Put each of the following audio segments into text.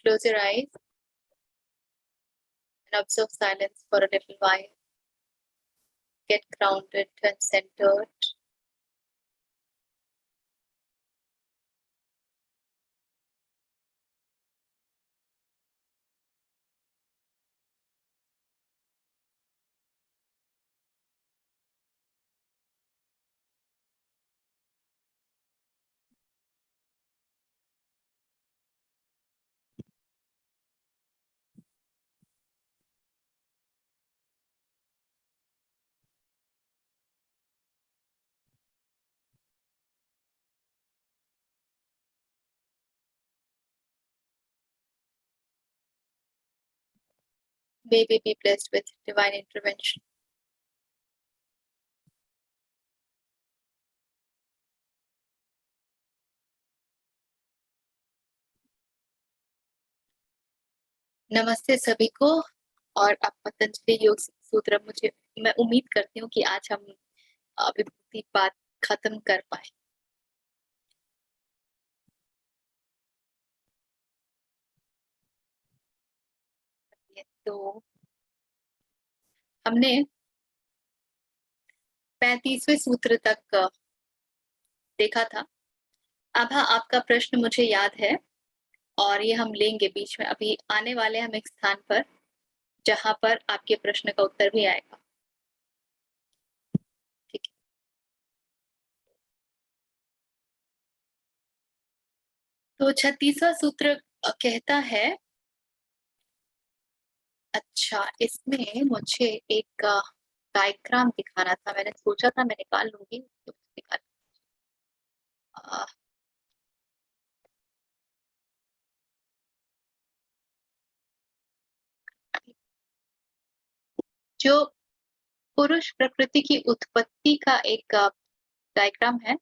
Close your eyes and observe silence for a little while. Get grounded and centered. May we be blessed with divine intervention. नमस्ते सभी को। और अब पतंजलि योग सूत्र मैं उम्मीद करती हूँ कि आज हम विभूति बात खत्म कर पाए। तो हमने 35वें सूत्र तक देखा था। अब आपका प्रश्न मुझे याद है और ये हम लेंगे बीच में। अभी आने वाले हम एक स्थान पर जहां पर आपके प्रश्न का उत्तर भी आएगा। ठीक है। तो 36वां सूत्र कहता है, अच्छा इसमें मुझे एक डायग्राम दिखाना था। मैंने सोचा था मैं निकाल लूंगी तो निकाल। जो पुरुष प्रकृति की उत्पत्ति का एक डायग्राम है।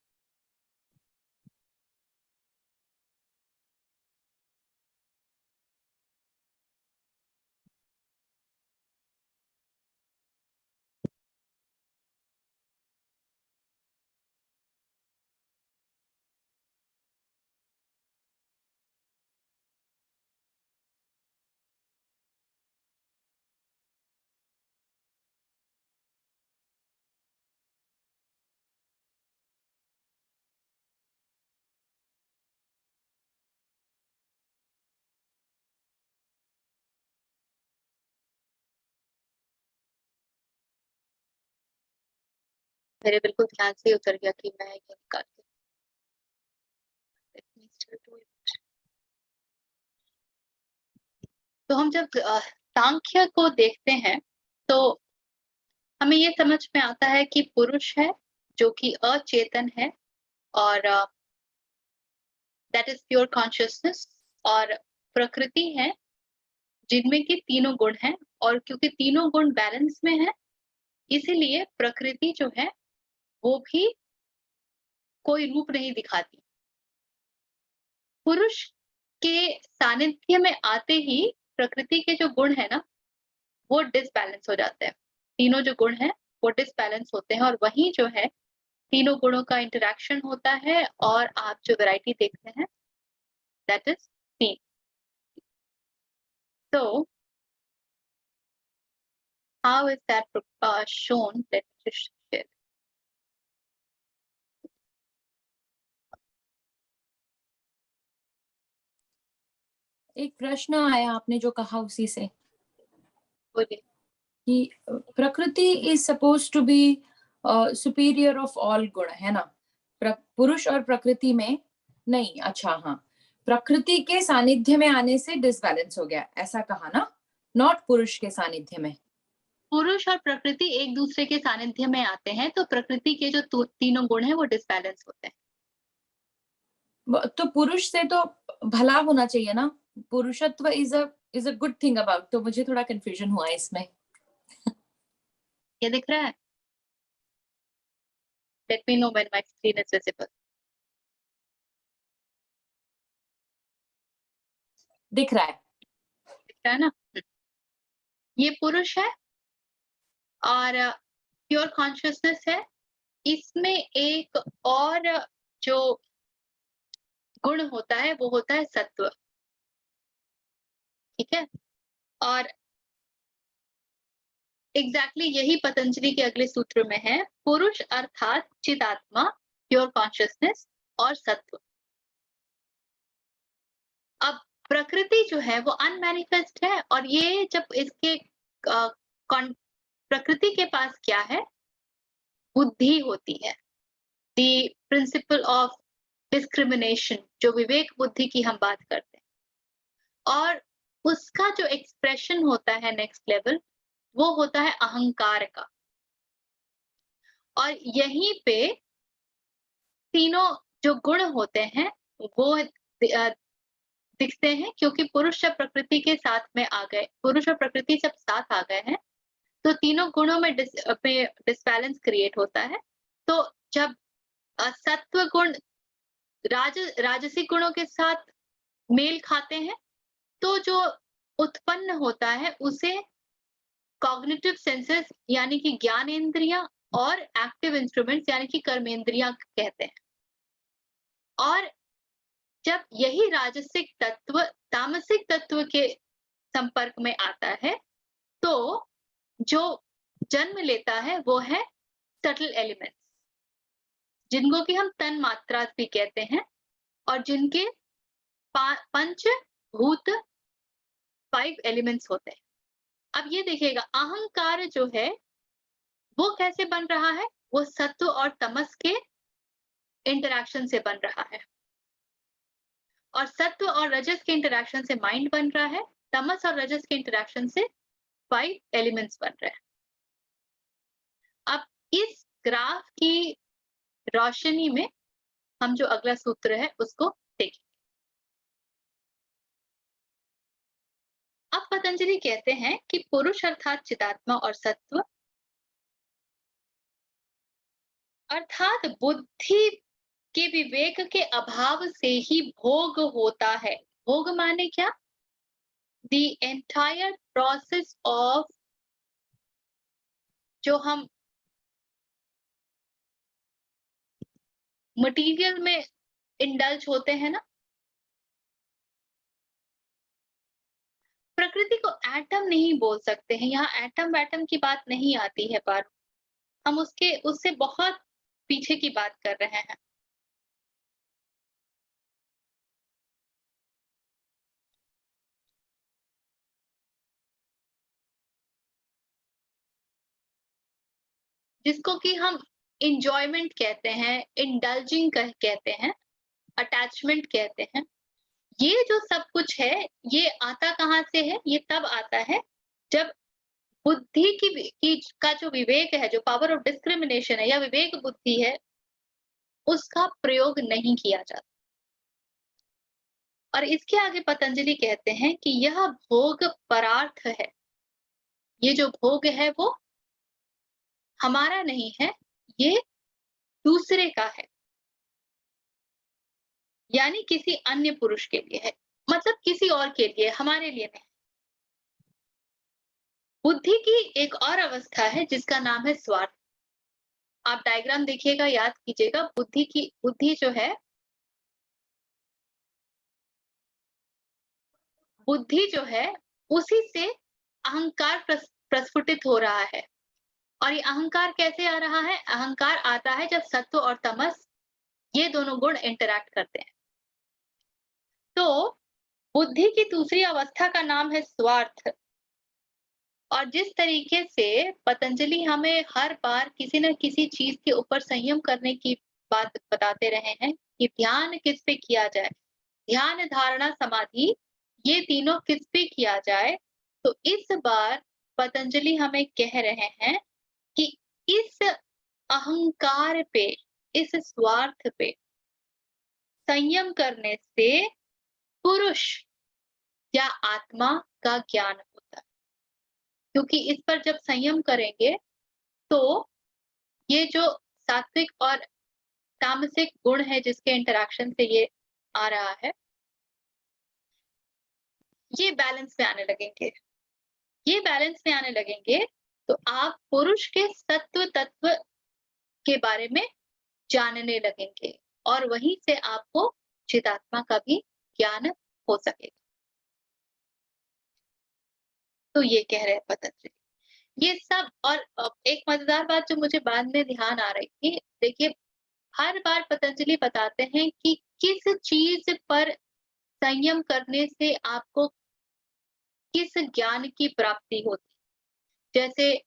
मेरे बिल्कुल ध्यान से उतर गया कि मैं ये निकाल के। तो हम जब सांख्य को देखते हैं तो हमें ये समझ में आता है कि पुरुष है जो कि अचेतन है और दैट इज प्योर कॉन्शियसनेस, और प्रकृति है जिनमें की तीनों गुण हैं। और क्योंकि तीनों गुण बैलेंस में है इसीलिए प्रकृति जो है वो भी कोई रूप नहीं दिखाती। पुरुष के सानिध्य में आते ही प्रकृति के जो गुण है ना वो डिसबैलेंस हो जाते हैं। तीनों जो गुण हैं वो डिसबैलेंस होते हैं और वही जो है तीनों गुणों का इंटरेक्शन होता है और आप जो वैरायटी देखते हैं दैट इज तीन। So how is that shown? Let me just share. एक प्रश्न आया आपने जो कहा उसी से बोलिए। कि प्रकृति is suppose to be superior of all गुण, है ना? पुरुष और प्रकृति में नहीं। अच्छा, हाँ, प्रकृति के सानिध्य में आने से डिसबैलेंस हो गया, ऐसा कहा ना? नॉट पुरुष के सानिध्य में। पुरुष और प्रकृति एक दूसरे के सानिध्य में आते हैं तो प्रकृति के जो तीनों गुण हैं वो डिसबैलेंस होते हैं। तो पुरुष से तो भला होना चाहिए ना? पुरुषत्व is a good thing about. तो मुझे थोड़ा कंफ्यूजन हुआ इसमें। ये दिख रहा है? Let me know when my screen is visible. दिख रहा है? दिख रहा है ना? ये पुरुष है और प्योर कॉन्शियसनेस है। इसमें एक और जो गुण होता है वो होता है सत्व। ठीक है। और एग्जैक्टली यही पतंजलि के अगले सूत्र में है, पुरुष अर्थात चिदात्मा, प्योर कॉन्शियसनेस और सत्व। अब प्रकृति जो है वो अनमैनिफेस्ट है, और ये जब इसके प्रकृति के पास क्या है, बुद्धि होती है, द प्रिंसिपल ऑफ डिस्क्रिमिनेशन, जो विवेक बुद्धि की हम बात करते हैं। और उसका जो एक्सप्रेशन होता है नेक्स्ट लेवल, वो होता है अहंकार का। और यहीं पे तीनों जो गुण होते हैं वो दिखते हैं, क्योंकि पुरुष जब प्रकृति के साथ में आ गए, पुरुष और प्रकृति जब साथ आ गए हैं, तो तीनों गुणों में डिसबैलेंस क्रिएट होता है। तो जब सत्व गुण राजसिक गुणों के साथ मेल खाते हैं, तो जो उत्पन्न होता है उसे कॉग्निटिव सेंसेस यानी कि ज्ञानेंद्रियां और एक्टिव इंस्ट्रूमेंट्स यानी कि कर्मेंद्रियां कहते हैं। और जब यही राजसिक तत्व तामसिक तत्व के संपर्क में आता है, तो जो जन्म लेता है वो है सटल एलिमेंट्स, जिनको कि हम तन मात्रा भी कहते हैं, और जिनके पंच भूत 5 एलिमेंट्स होते हैं। अब ये देखिएगा, अहंकार जो है वो कैसे बन रहा है, वो सत्व और तमस के इंटरैक्शन से बन रहा है। और सत्व और रजस के इंटरैक्शन से माइंड बन रहा है, तमस और रजस के इंटरैक्शन से 5 एलिमेंट्स बन रहे हैं। अब इस ग्राफ की रोशनी में हम जो अगला सूत्र है उसको देखें। अब पतंजलि कहते हैं कि पुरुष अर्थात चिदात्मा और सत्व अर्थात बुद्धि के विवेक के अभाव से ही भोग होता है। भोग माने क्या? The entire process of जो हम मटेरियल में इंडल्ज होते हैं ना, प्रकृति को एटम नहीं बोल सकते हैं, यहाँ एटम वैटम की बात नहीं आती है, पर हम उससे बहुत पीछे की बात कर रहे हैं। जिसको कि हम इंजॉयमेंट कहते हैं, इंडल्जिंग कहते हैं, अटैचमेंट कहते हैं। ये जो सब कुछ है, ये आता कहाँ से है? ये तब आता है जब बुद्धि की का जो विवेक है, जो पावर ऑफ डिस्क्रिमिनेशन है या विवेक बुद्धि है, उसका प्रयोग नहीं किया जाता। और इसके आगे पतंजलि कहते हैं कि यह भोग परार्थ है। ये जो भोग है वो हमारा नहीं है, ये दूसरे का है, यानी किसी अन्य पुरुष के लिए है, मतलब किसी और के लिए, हमारे लिए नहीं। बुद्धि की एक और अवस्था है जिसका नाम है स्वार्थ। आप डायग्राम देखिएगा, याद कीजिएगा, बुद्धि जो है, बुद्धि जो है उसी से अहंकार प्रस्फुटित हो रहा है। और ये अहंकार कैसे आ रहा है? अहंकार आता है जब सत्व और तमस ये दोनों गुण इंटरैक्ट करते हैं। तो बुद्धि की दूसरी अवस्था का नाम है स्वार्थ। और जिस तरीके से पतंजलि हमें हर बार किसी न किसी चीज के ऊपर संयम करने की बात बताते रहे हैं कि ध्यान किस पे किया जाए, ध्यान, धारणा, समाधि, ये तीनों किस पे किया जाए, तो इस बार पतंजलि हमें कह रहे हैं कि इस अहंकार पे, इस स्वार्थ पे संयम करने से पुरुष या आत्मा का ज्ञान होता है। क्योंकि इस पर जब संयम करेंगे तो ये जो सात्विक और तामसिक गुण है जिसके इंटरैक्शन से ये आ रहा है, ये बैलेंस में आने लगेंगे। ये बैलेंस में आने लगेंगे तो आप पुरुष के सत्व तत्व के बारे में जानने लगेंगे, और वहीं से आपको चिदात्मा का भी ज्ञान हो सकेगा। तो ये कह रहे हैं पतंजलि। ये सब और एक मजेदार बात जो मुझे बाद में ध्यान आ रही थी, देखिए हर बार पतंजलि बताते हैं कि किस चीज पर संयम करने से आपको किस ज्ञान की प्राप्ति होती। जैसे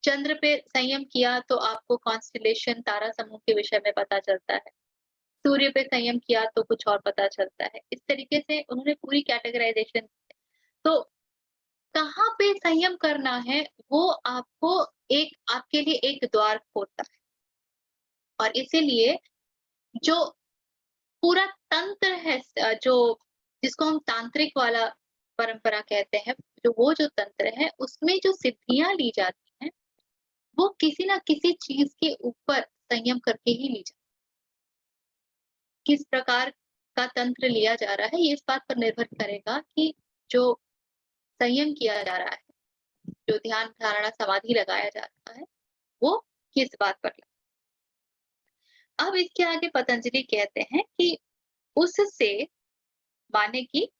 चंद्र पे संयम किया तो आपको कॉन्स्टेलेशन तारा समूह के विषय में पता चलता है। सूर्य पे संयम किया तो कुछ और पता चलता है। इस तरीके से उन्होंने पूरी कैटेगराइजेशन। तो कहाँ पे संयम करना है, वो आपको एक आपके लिए एक द्वार खोलता है। और इसीलिए जो पूरा तंत्र है जो जिसको हम तांत्रिक वाला परंपरा कहते हैं, जो वो जो तंत्र है, उसमें जो सिद्धियाँ ली जाती हैं, वो किसी न किसी चीज़ के ऊपर संयम करके ही ली जाती है। किस प्रकार का तंत्र लिया जा रहा है, ये इस बात पर निर्भर करेगा कि जो संयम किया जा रहा है, जो ध्यान, धारणा, समाधि लगाया जा रहा है, वो किस बात पर लगा। अब इसके आगे पतंजलि कहते हैं कि उससे माने कि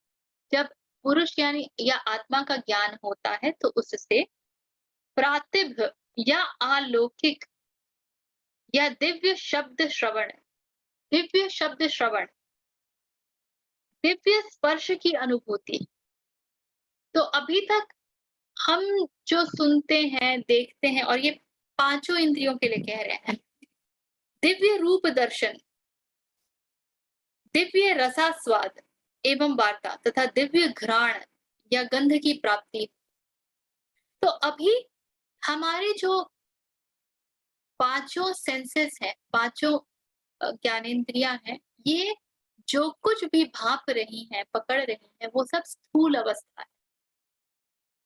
जब पुरुष यानी या आत्मा का ज्ञान होता है तो उससे प्रातिभ या अलौकिक या दिव्य शब्द श्रवण, दिव्य स्पर्श की अनुभूति। तो अभी तक हम जो सुनते हैं, देखते हैं और ये पांचों इंद्रियों के लिए कह रहे हैं, दिव्य रूप दर्शन, दिव्य रसास्वाद एवं वार्ता तथा दिव्य घ्राण या गंध की प्राप्ति। तो अभी हमारे जो पांचों सेंसेस हैं, पांचों ज्ञानेंद्रियां हैं, ये जो कुछ भी भाप रही हैं, पकड़ रही हैं, वो सब स्थूल अवस्था है।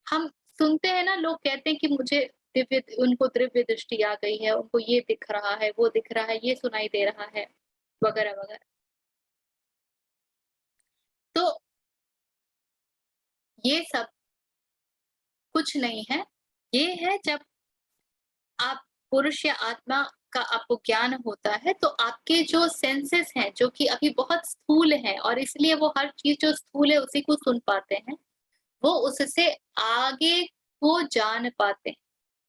हम सुनते हैं ना, लोग कहते हैं कि मुझे उनको दिव्य दृष्टि आ गई है, उनको ये दिख रहा है, वो दिख रहा है, ये सुनाई दे रहा है, वगैरह वगैरह। तो ये सब कुछ नहीं है। ये है जब आप पुरुष या आत्मा का आपको ज्ञान होता है, तो आपके जो सेंसेस हैं, जो कि अभी बहुत स्थूल हैं और इसलिए वो हर चीज जो स्थूल है उसी को सुन पाते हैं, वो उससे आगे को जान पाते हैं।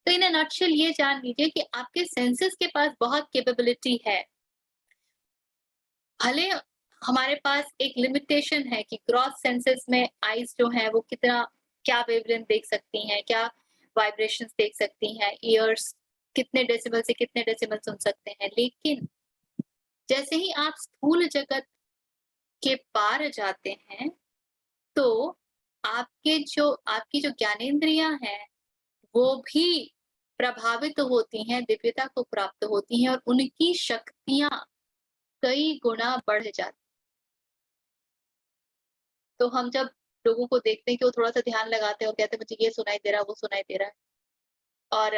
तो इन अ नटशेल ये जान लीजिए कि आपके सेंसेस के पास बहुत कैपेबिलिटी है। भले हमारे पास एक लिमिटेशन है कि ग्रॉस सेंसेस में आईज जो है वो कितना क्या वेवलेंथ देख सकती हैं, क्या वाइब्रेशंस देख सकती हैं, ईयर्स कितने डेसिबल से कितने डेसिबल सुन सकते हैं, लेकिन जैसे ही आप स्थूल जगत के पार जाते हैं तो आपकी जो ज्ञानेंद्रियां हैं वो भी प्रभावित होती हैं, दिव्यता को प्राप्त होती हैं और उनकी शक्तियां कई गुना बढ़ जाती। तो हम जब लोगों को देखते हैं कि वो थोड़ा-सा ध्यान लगाते हैं और कहते हैं मुझे ये सुनाई दे रहा है, वो सुनाई दे रहा है, और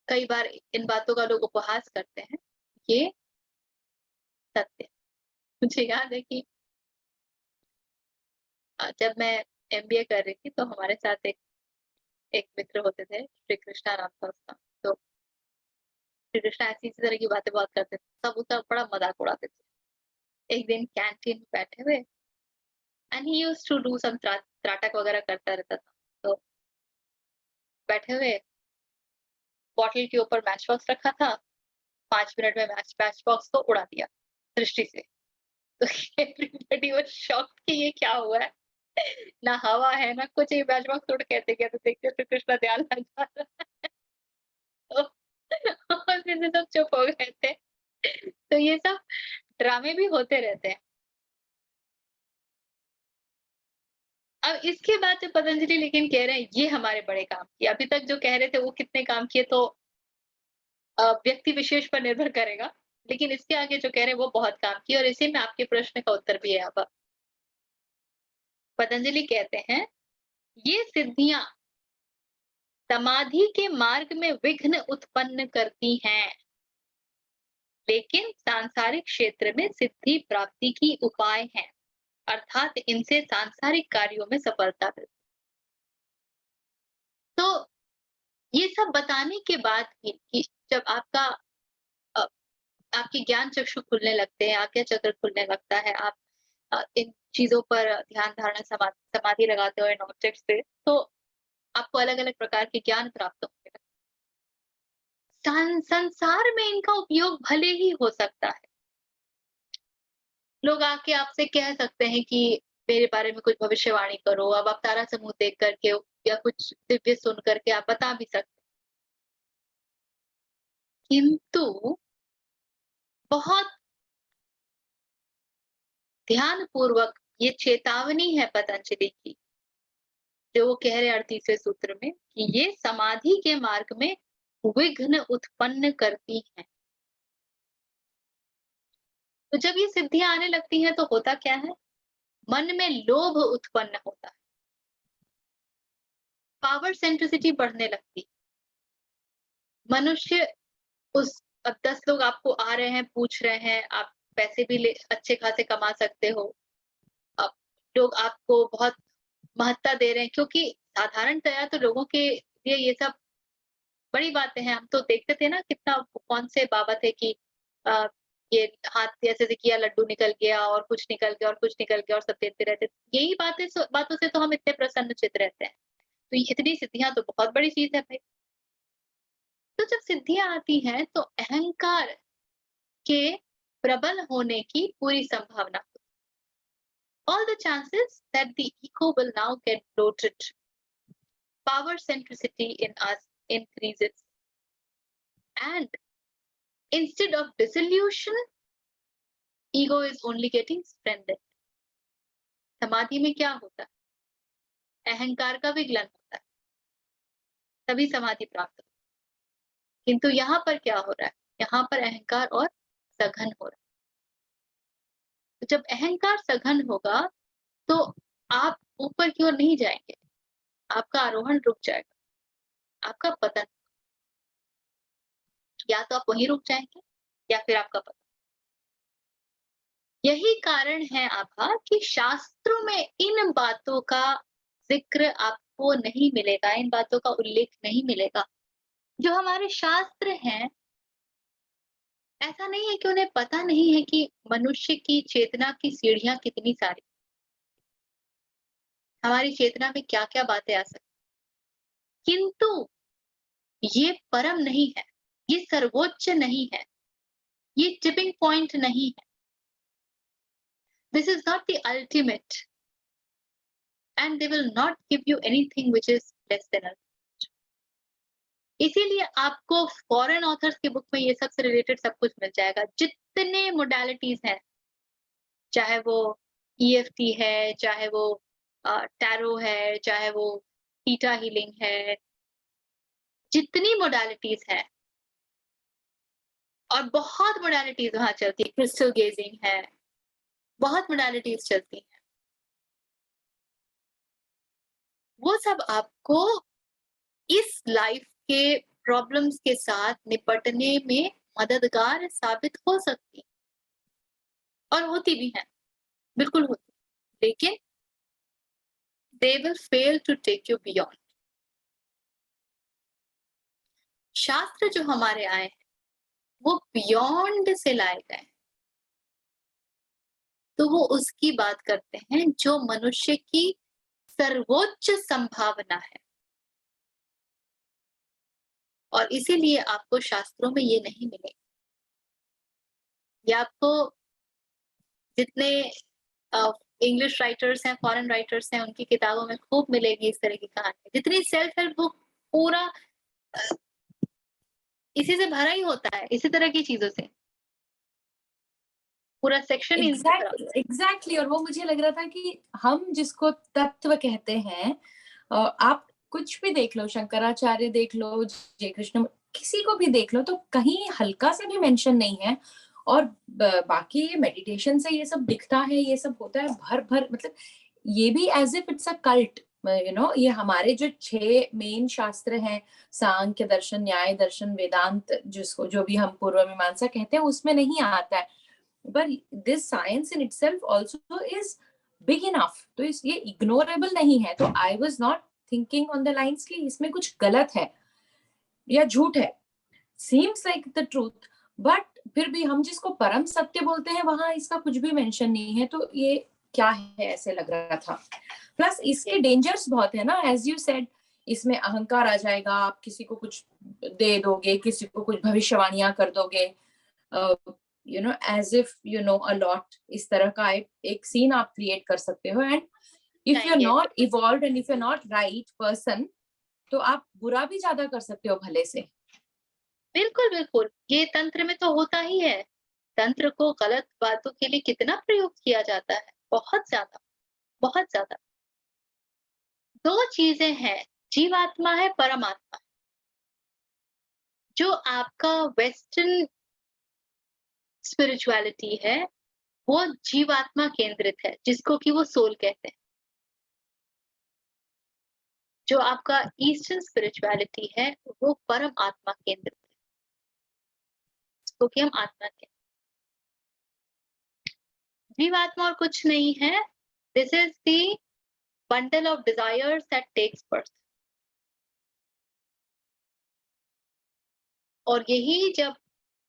कई बार इन बातों का लोग उपहास करते हैं, ये सत्य है। मुझे याद है कि जब मैं एमबीए कर रही थी तो हमारे साथ एक एक मित्र होते थे, श्री कृष्णा नाम था उसका। तो श्री कृष्णा ऐसी इसी तरह की बातें बहुत करते थे, सब उसका बड़ा मज़ाक उड़ाते थे। एक दिन कैंटीन में बैठे हुए and he used to do some trataka वगैरह करता रहता था। तो बैठे हुए बॉटल के ऊपर मैच बॉक्स रखा था, 5 मिनट में मैच बॉक्स को उड़ा दिया दृष्टि से। तो एवरीबॉडी वाज शॉक्ड कि ये क्या हुआ है? ना हवा है ना कुछ, ये मैच बॉक्स उड़ कैसे गया? तो देखते श्री कृष्ण ध्यान लगा रहा है। तो और फिर से सब चुप हो गए थे। तो ये सब ड्रामे भी होते रहते हैं। अब इसके बाद जो पतंजलि लेकिन कह रहे हैं ये हमारे बड़े काम किए। अभी तक जो कह रहे थे वो कितने काम किए तो व्यक्ति विशेष पर निर्भर करेगा। लेकिन इसके आगे जो कह रहे हैं वो बहुत काम किए और इसी में आपके प्रश्न का उत्तर भी है यहाँ पर। पतंजलि कहते हैं, ये सिद्धियां समाधि के मार्ग में विघ्न उत्पन्न करती हैं, लेकिन सांसारिक क्षेत्र में सिद्धि प्राप्ति की उपाय हैं, अर्थात इनसे सांसारिक कार्यों में सफलता मिलती। तो ये सब बताने के बाद भी कि जब अ, आपके ज्ञान चक्षु खुलने लगते हैं, आज्ञा चक्र खुलने लगता है, आप इन चीजों पर ध्यान धारणा समाधि लगाते हो इन ऑब्जेक्ट्स पे, तो आपको अलग अलग प्रकार के ज्ञान प्राप्त होंगे। संसार में इनका उपयोग भले ही हो सकता है, लोग आके आपसे कह सकते हैं कि मेरे बारे में कुछ भविष्यवाणी करो, अब आप तारा समूह देख करके या कुछ दिव्य सुन करके आप बता भी सकते हैं। किंतु बहुत ध्यान पूर्वक ये चेतावनी है पतंजलि की, जो वो कह रहे हैं 38वें सूत्र में, कि ये समाधि के मार्ग में विघ्न उत्पन्न करती हैं। तो जब ये सिद्धियां आने लगती हैं तो होता क्या है, मन में लोभ उत्पन्न होता है, पावर सेंट्रिसिटी बढ़ने लगती है। मनुष्य उस अब 10 लोग आपको आ रहे हैं, पूछ रहे हैं, आप पैसे भी ले अच्छे खासे कमा सकते हो। अब लोग आपको बहुत महत्ता दे रहे हैं, क्योंकि साधारणतया तो लोगों के लिए ये सब बड़ी बातें हैं। हम तो देखते थे ना, कितना कौन से बाबा थे कि अ, ये हाथ ऐसे से किया, लड्डू निकल गया और कुछ निकल गया और कुछ निकल गया और सब देते रहते थे। यही बातों से तो हम इतने प्रसन्नचित्त रहते हैं। तो इतनी सिद्धियां तो बहुत बड़ी चीज है भाई। तो जब सिद्धियां आती हैं तो अहंकार के प्रबल होने की पूरी संभावना। All the chances that the ego will now get bloated. Power centricity in us increases. And instead of dissolution, ego is only getting strengthened. समाधि में क्या होता है? अहंकार का विगलन होता है, तभी समाधि प्राप्त होती है। किंतु यहाँ पर क्या हो रहा है? यहाँ पर अहंकार और सघन हो रहा है। तो जब अहंकार सघन होगा तो आप ऊपर की ओर नहीं जाएंगे, आपका आरोहण रुक जाएगा, आपका पतन, या तो आप वहीं रुक जाएंगे या फिर आपका पतन। यही कारण है आभा कि शास्त्रों में इन बातों का जिक्र आपको नहीं मिलेगा, इन बातों का उल्लेख नहीं मिलेगा। जो हमारे शास्त्र हैं, ऐसा नहीं है कि उन्हें पता नहीं है कि मनुष्य की चेतना की सीढ़ियां कितनी सारी, हमारी चेतना में क्या क्या बातें आ सकती, किंतु ये परम नहीं है, ये सर्वोच्च नहीं है, ये टिपिंग पॉइंट नहीं है। This is not the ultimate, and they will not give you anything which is less than ultimate. इसीलिए आपको फॉरेन ऑथर्स की बुक में ये सब से रिलेटेड सब कुछ मिल जाएगा। जितने मोडालिटीज हैं, चाहे वो EFT है, चाहे वो टैरो है, चाहे वो थीटा हीलिंग है, जितनी मोडालिटीज है, और बहुत मोडालिटीज वहां चलती है, क्रिस्टल गेजिंग है, बहुत मोडालिटीज चलती हैं। वो सब आपको इस लाइफ के प्रॉब्लम्स के साथ निपटने में मददगार साबित हो सकती, और होती भी हैं, बिल्कुल होती, लेकिन they will fail to take you beyond. शास्त्र जो हमारे आए हैं वो बियॉन्ड से लाए गए, तो वो उसकी बात करते हैं जो मनुष्य की सर्वोच्च संभावना है, और इसीलिए आपको शास्त्रों में ये नहीं मिलेगा। ये आपको जितने इंग्लिश राइटर्स हैं, फॉरेन राइटर्स हैं, उनकी किताबों में खूब मिलेगी इस तरह की कहानी। जितनी सेल्फ हेल्प बुक, पूरा इसी से भरा ही होता है, इसी तरह की चीजों से पूरा सेक्शन एग्जैक्टली। और वो मुझे लग रहा था कि हम जिसको तत्व कहते हैं, आप कुछ भी देख लो, शंकराचार्य देख लो, जय कृष्ण, किसी को भी देख लो, तो कहीं हल्का सा भी मेंशन नहीं है। और बाकी ये मेडिटेशन से ये सब दिखता है, ये सब होता है भर भर, मतलब ये भी as if it's a cult, you know. ये हमारे जो 6 मेन शास्त्र हैं, सांख्य दर्शन, न्याय दर्शन, वेदांत, जिसको जो भी हम पूर्व मीमांसा कहते हैं, उसमें नहीं आता है। But this science in itself also is big enough, तो ये इग्नोरेबल नहीं है। तो I was not thinking on the lines कि इसमें कुछ गलत है या झूठ है, seems like the truth, but फिर भी हम जिसको परम सत्य बोलते हैं वहां इसका कुछ भी मेंशन नहीं है, तो ये क्या है, ऐसे लग रहा था। प्लस इसके डेंजर्स बहुत है ना, एज यू सेड, इसमें अहंकार आ जाएगा, आप किसी को कुछ दे दोगे, किसी को कुछ भविष्यवाणियां कर दोगे, you know as if you know a lot, इस तरह का एक सीन आप क्रिएट कर सकते हो। एंड इफ यू आर जाएंगे। Not evolve and if you are not right person, तो आप बुरा भी ज्यादा कर सकते हो भले से। बिल्कुल, बिल्कुल। ये तंत्र में तो होता ही है। तंत्र को गलत बातों के लिए कितना प्रयोग किया जाता है, बहुत ज़्यादा, बहुत ज़्यादा। 2 चीज़ें हैं, जीवात्मा है, परमात्मा। जो आपका वेस्टर्न स्पिरिचुअलिटी है, वो जीवात्मा केंद्रित है, जिसको कि वो सोल कहते हैं। जो आपका ईस्टर्न स्पिरिचुअलिटी है, वो परम आत्मा केंद्रित है, जिसको कि हम आत्मा कहते हैं। जीवात्मा और कुछ नहीं है। This is the bundle of desires that takes birth. और यही जब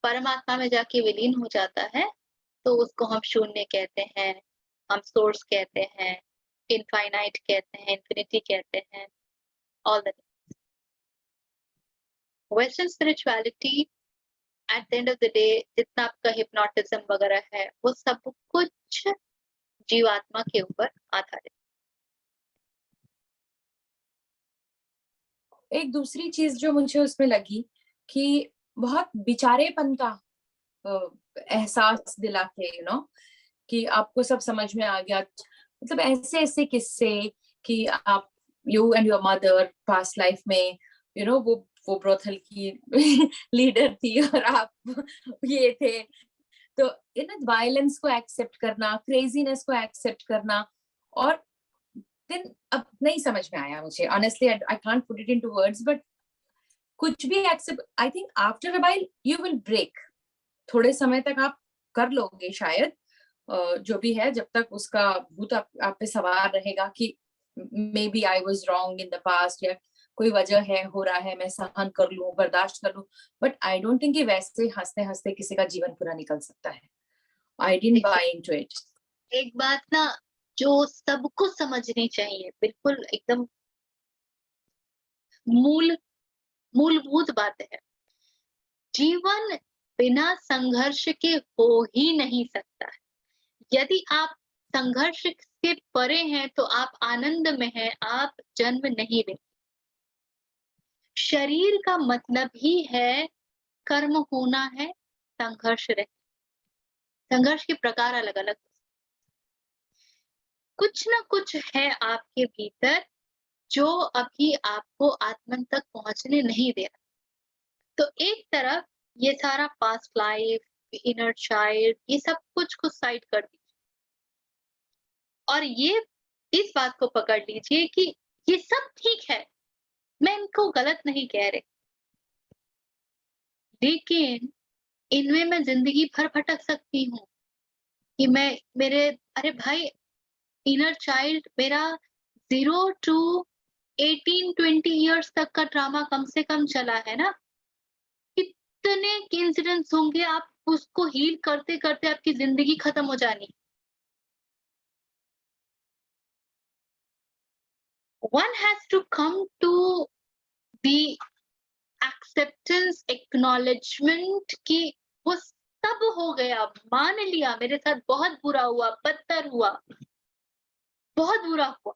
परमात्मा में जाके विलीन हो जाता है, तो उसको हम शून्य कहते हैं, हम सोर्स कहते हैं, इनफाइनाइट कहते हैं, इंफिनिटी कहते हैं, all the western spirituality at the end of the day, जितना आपका हिप्नोटिज्म वगैरह है, वो सब कुछ जीवात्मा के ऊपर आधारित। एक दूसरी चीज जो मुझे उसमें लगी कि बहुत बेचारेपन का एहसास दिला के, यू नो, कि आपको सब समझ में आ गया, मतलब ऐसे ऐसे किस्से कि आप, you and your mother past life में, यू नो, वो ब्रोथल की लीडर थी और आप ये थे। तो इन वायलेंस को एक्सेप्ट करना, क्रेजीनेस को एक्सेप्ट करना, और देन अब नहीं समझ में आया मुझे, honestly I can't put it into words, but कुछ भी accept, I think after a while you will break. थोड़े समय तक आप कर लोगे शायद, जो भी है, जब तक उसका भूत आप पे सवार रहेगा कि maybe I was wrong in the past, या कोई वजह है, हो रहा है, मैं सहन कर लूं, बर्दाश्त कर लूं, बट आई डोंट थिंक कि वैसे हंसते हंसते किसी का जीवन पूरा निकल सकता है। आई डिडंट देखिए, बाय इनटू इट। एक बात ना जो सबको समझनी चाहिए, बिल्कुल एकदम मूलभूत बात है। जीवन बिना संघर्ष के हो ही नहीं सकता है। यदि आप संघर्ष से परे हैं, तो आप आनंद में हैं, आप जन्म नहीं लेते। शरीर का मतलब ही है कर्म होना है, संघर्ष रहे। संघर्ष के प्रकार अलग अलग, कुछ ना कुछ है आपके भीतर जो अभी आपको आत्मन तक पहुंचने नहीं दे रहा। तो एक तरफ ये सारा पास्ट लाइफ, इनर चाइल्ड, ये सब कुछ साइड कर दीजिए, और ये इस बात को पकड़ लीजिए कि ये सब ठीक है, मैं इनको गलत नहीं कह रही, लेकिन इनमें मैं जिंदगी भर भटक सकती हूँ। कि मैं मेरे अरे भाई, इनर चाइल्ड मेरा 0 टू 18-20 इयर्स तक का ड्रामा कम से कम चला है ना। कितने इंसिडेंट्स होंगे, आप उसको हील करते करते आपकी जिंदगी खत्म हो जानी। One has to come to the acceptance, acknowledgement कि वो सब हो गया, मान लिया मेरे साथ बहुत बुरा हुआ, बदतर हुआ, बहुत बुरा हुआ,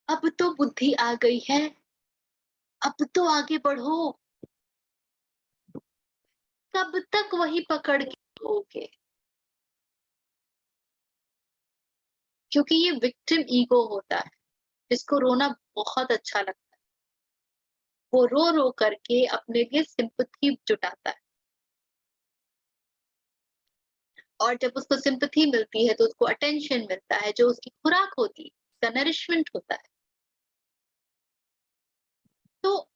अब तो बुद्धि आ गई है, अब तो आगे बढ़ो। कब तक वही पकड़ के रहोगे? क्योंकि ये विक्टिम ईगो होता है, जिसको रोना बहुत अच्छा लगता है। वो रो रो करके अपने लिए सिंपैथी जुटाता है, और जब उसको सिंपैथी मिलती है तो उसको अटेंशन मिलता है, जो उसकी खुराक होती है, उसका नरिशमेंट होता है। तो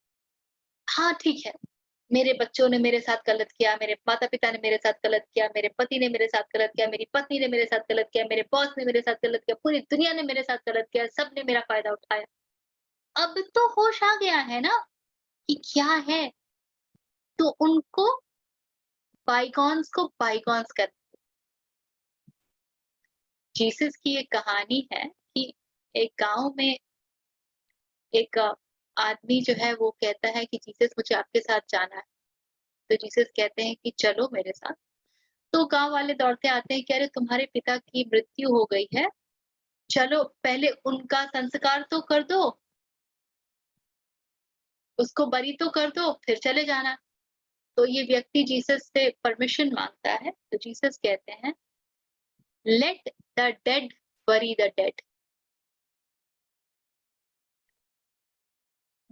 हाँ, ठीक है, मेरे बच्चों ने मेरे साथ गलत किया, मेरे माता-पिता ने मेरे साथ गलत किया, मेरे पति ने मेरे साथ गलत किया, मेरी पत्नी ने मेरे साथ गलत किया, मेरे बॉस ने मेरे साथ गलत किया, पूरी दुनिया ने मेरे साथ गलत किया, सबने मेरा फ़ायदा उठाया। अब तो होश आ गया है ना कि क्या है, तो उनको बायगॉन्स को बायगॉन्स कर। जीसस की एक कहानी है कि एक गाँव में एक आदमी जो है वो कहता है कि जीसस मुझे आपके साथ जाना है, तो जीसस कहते हैं कि चलो मेरे साथ। तो गांव वाले दौड़ते आते हैं कि अरे तुम्हारे पिता की मृत्यु हो गई है, चलो पहले उनका संस्कार तो कर दो, उसको बरी तो कर दो, फिर चले जाना। तो ये व्यक्ति जीसस से परमिशन मांगता है, तो जीसस कहते हैं लेट द डेड बरी द डेड।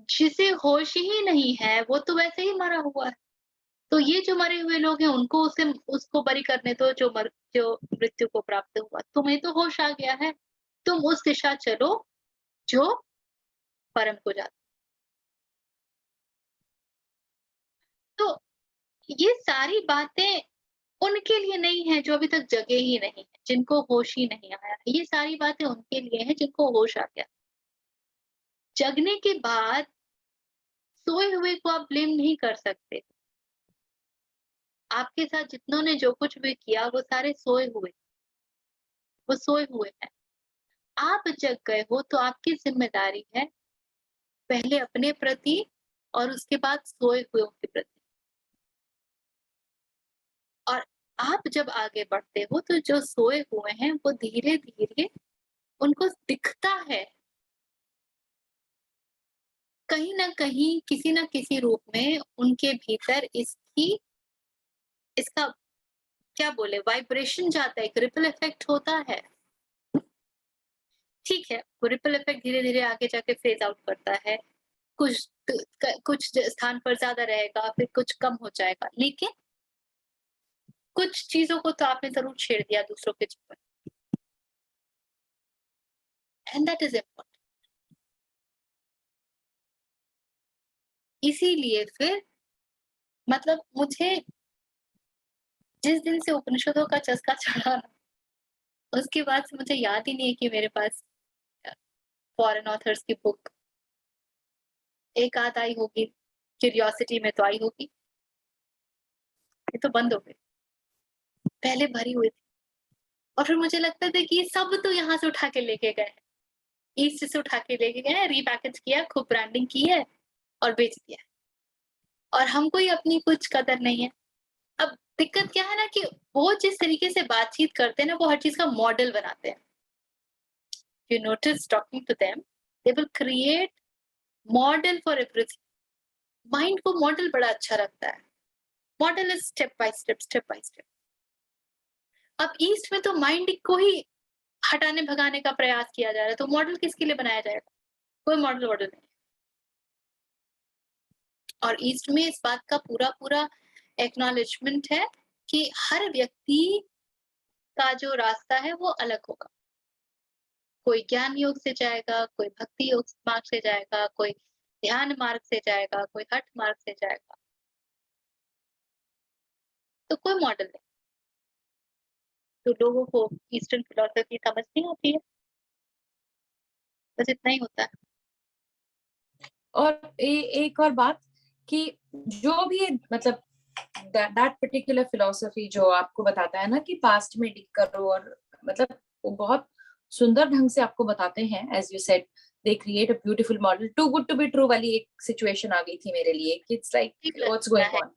जिसे होश ही नहीं है वो तो वैसे ही मरा हुआ है, तो ये जो मरे हुए लोग हैं उनको उसे उसको बरी करने दो जो मृत्यु को प्राप्त हुआ। तुम्हें तो होश आ गया है, तुम उस दिशा चलो जो परम को जाती। तो ये सारी बातें उनके लिए नहीं है जो अभी तक जगे ही नहीं है, जिनको होश ही नहीं आया। ये सारी बातें उनके लिए हैं जिनको होश आ गया। जगने के बाद सोए हुए को आप ब्लेम नहीं कर सकते। आपके साथ जितनों ने जो कुछ भी किया वो सारे सोए हुए, वो सोए हुए हैं। आप जग गए हो तो आपकी जिम्मेदारी है पहले अपने प्रति और उसके बाद सोए हुए के प्रति। और आप जब आगे बढ़ते हो तो जो सोए हुए हैं वो धीरे धीरे उनको दिखता है कहीं ना कहीं किसी ना किसी रूप में उनके भीतर इसका क्या बोले वाइब्रेशन जाता है, एक रिपल इफेक्ट होता है। ठीक है, वो रिपल इफेक्ट धीरे धीरे आगे जाके फेज आउट करता है, कुछ स्थान पर ज्यादा रहेगा, फिर कुछ कम हो जाएगा, लेकिन कुछ चीजों को तो आपने जरूर छेड़ दिया दूसरों के जीवन, एंड दैट इज इम्पोर्टेंट। इसीलिए फिर मतलब मुझे जिस दिन से उपनिषदों का चस्का चढ़ा ना, उसके बाद से मुझे याद ही नहीं है कि मेरे पास फॉरेन ऑथर्स की बुक एक आध आई होगी, क्यूरियोसिटी में तो आई होगी, ये तो बंद हो गई, पहले भरी हुई थी। और फिर मुझे लगता था कि ये सब तो यहाँ से उठा के लेके गए, ईस्ट से उठा के लेके गए, रीपैकेज किया, खूब ब्रांडिंग की है और बेच दिया, और हमको ही अपनी कुछ कदर नहीं है। अब दिक्कत क्या है ना कि वो जिस तरीके से बातचीत करते हैं ना, वो हर चीज का मॉडल बनाते हैं। You notice talking to them, they will create model for everything. Mind को मॉडल बड़ा अच्छा लगता है, model is step by step, step by step. अब ईस्ट में तो माइंड को ही हटाने भगाने का प्रयास किया जा रहा है, तो मॉडल किसके लिए बनाया जाएगा? कोई मॉडल वॉडल नहीं। और ईस्ट में इस बात का पूरा पूरा एक्नॉलेजमेंट है कि हर व्यक्ति का जो रास्ता है वो अलग होगा। कोई ज्ञान योग से जाएगा, कोई भक्ति योग मार्ग से जाएगा, कोई ध्यान मार्ग से जाएगा, कोई हठ मार्ग से जाएगा, तो कोई मॉडल नहीं। तो लोगों को ईस्टर्न फिलोसफी समझ नहीं आती है, बस इतना ही होता है। और एक और बात कि जो भी मतलब दैट पर्टिकुलर फिलोसफी जो आपको बताता है ना कि पास्ट में डिग करो, और मतलब वो बहुत सुंदर ढंग से आपको बताते हैं, as you said they create a beautiful model. Too good to be true वाली एक सिचुएशन आ गई थी मेरे लिए कि इट्स लाइक ठीक व्हाट्स लगता गोइंग है, ऑन।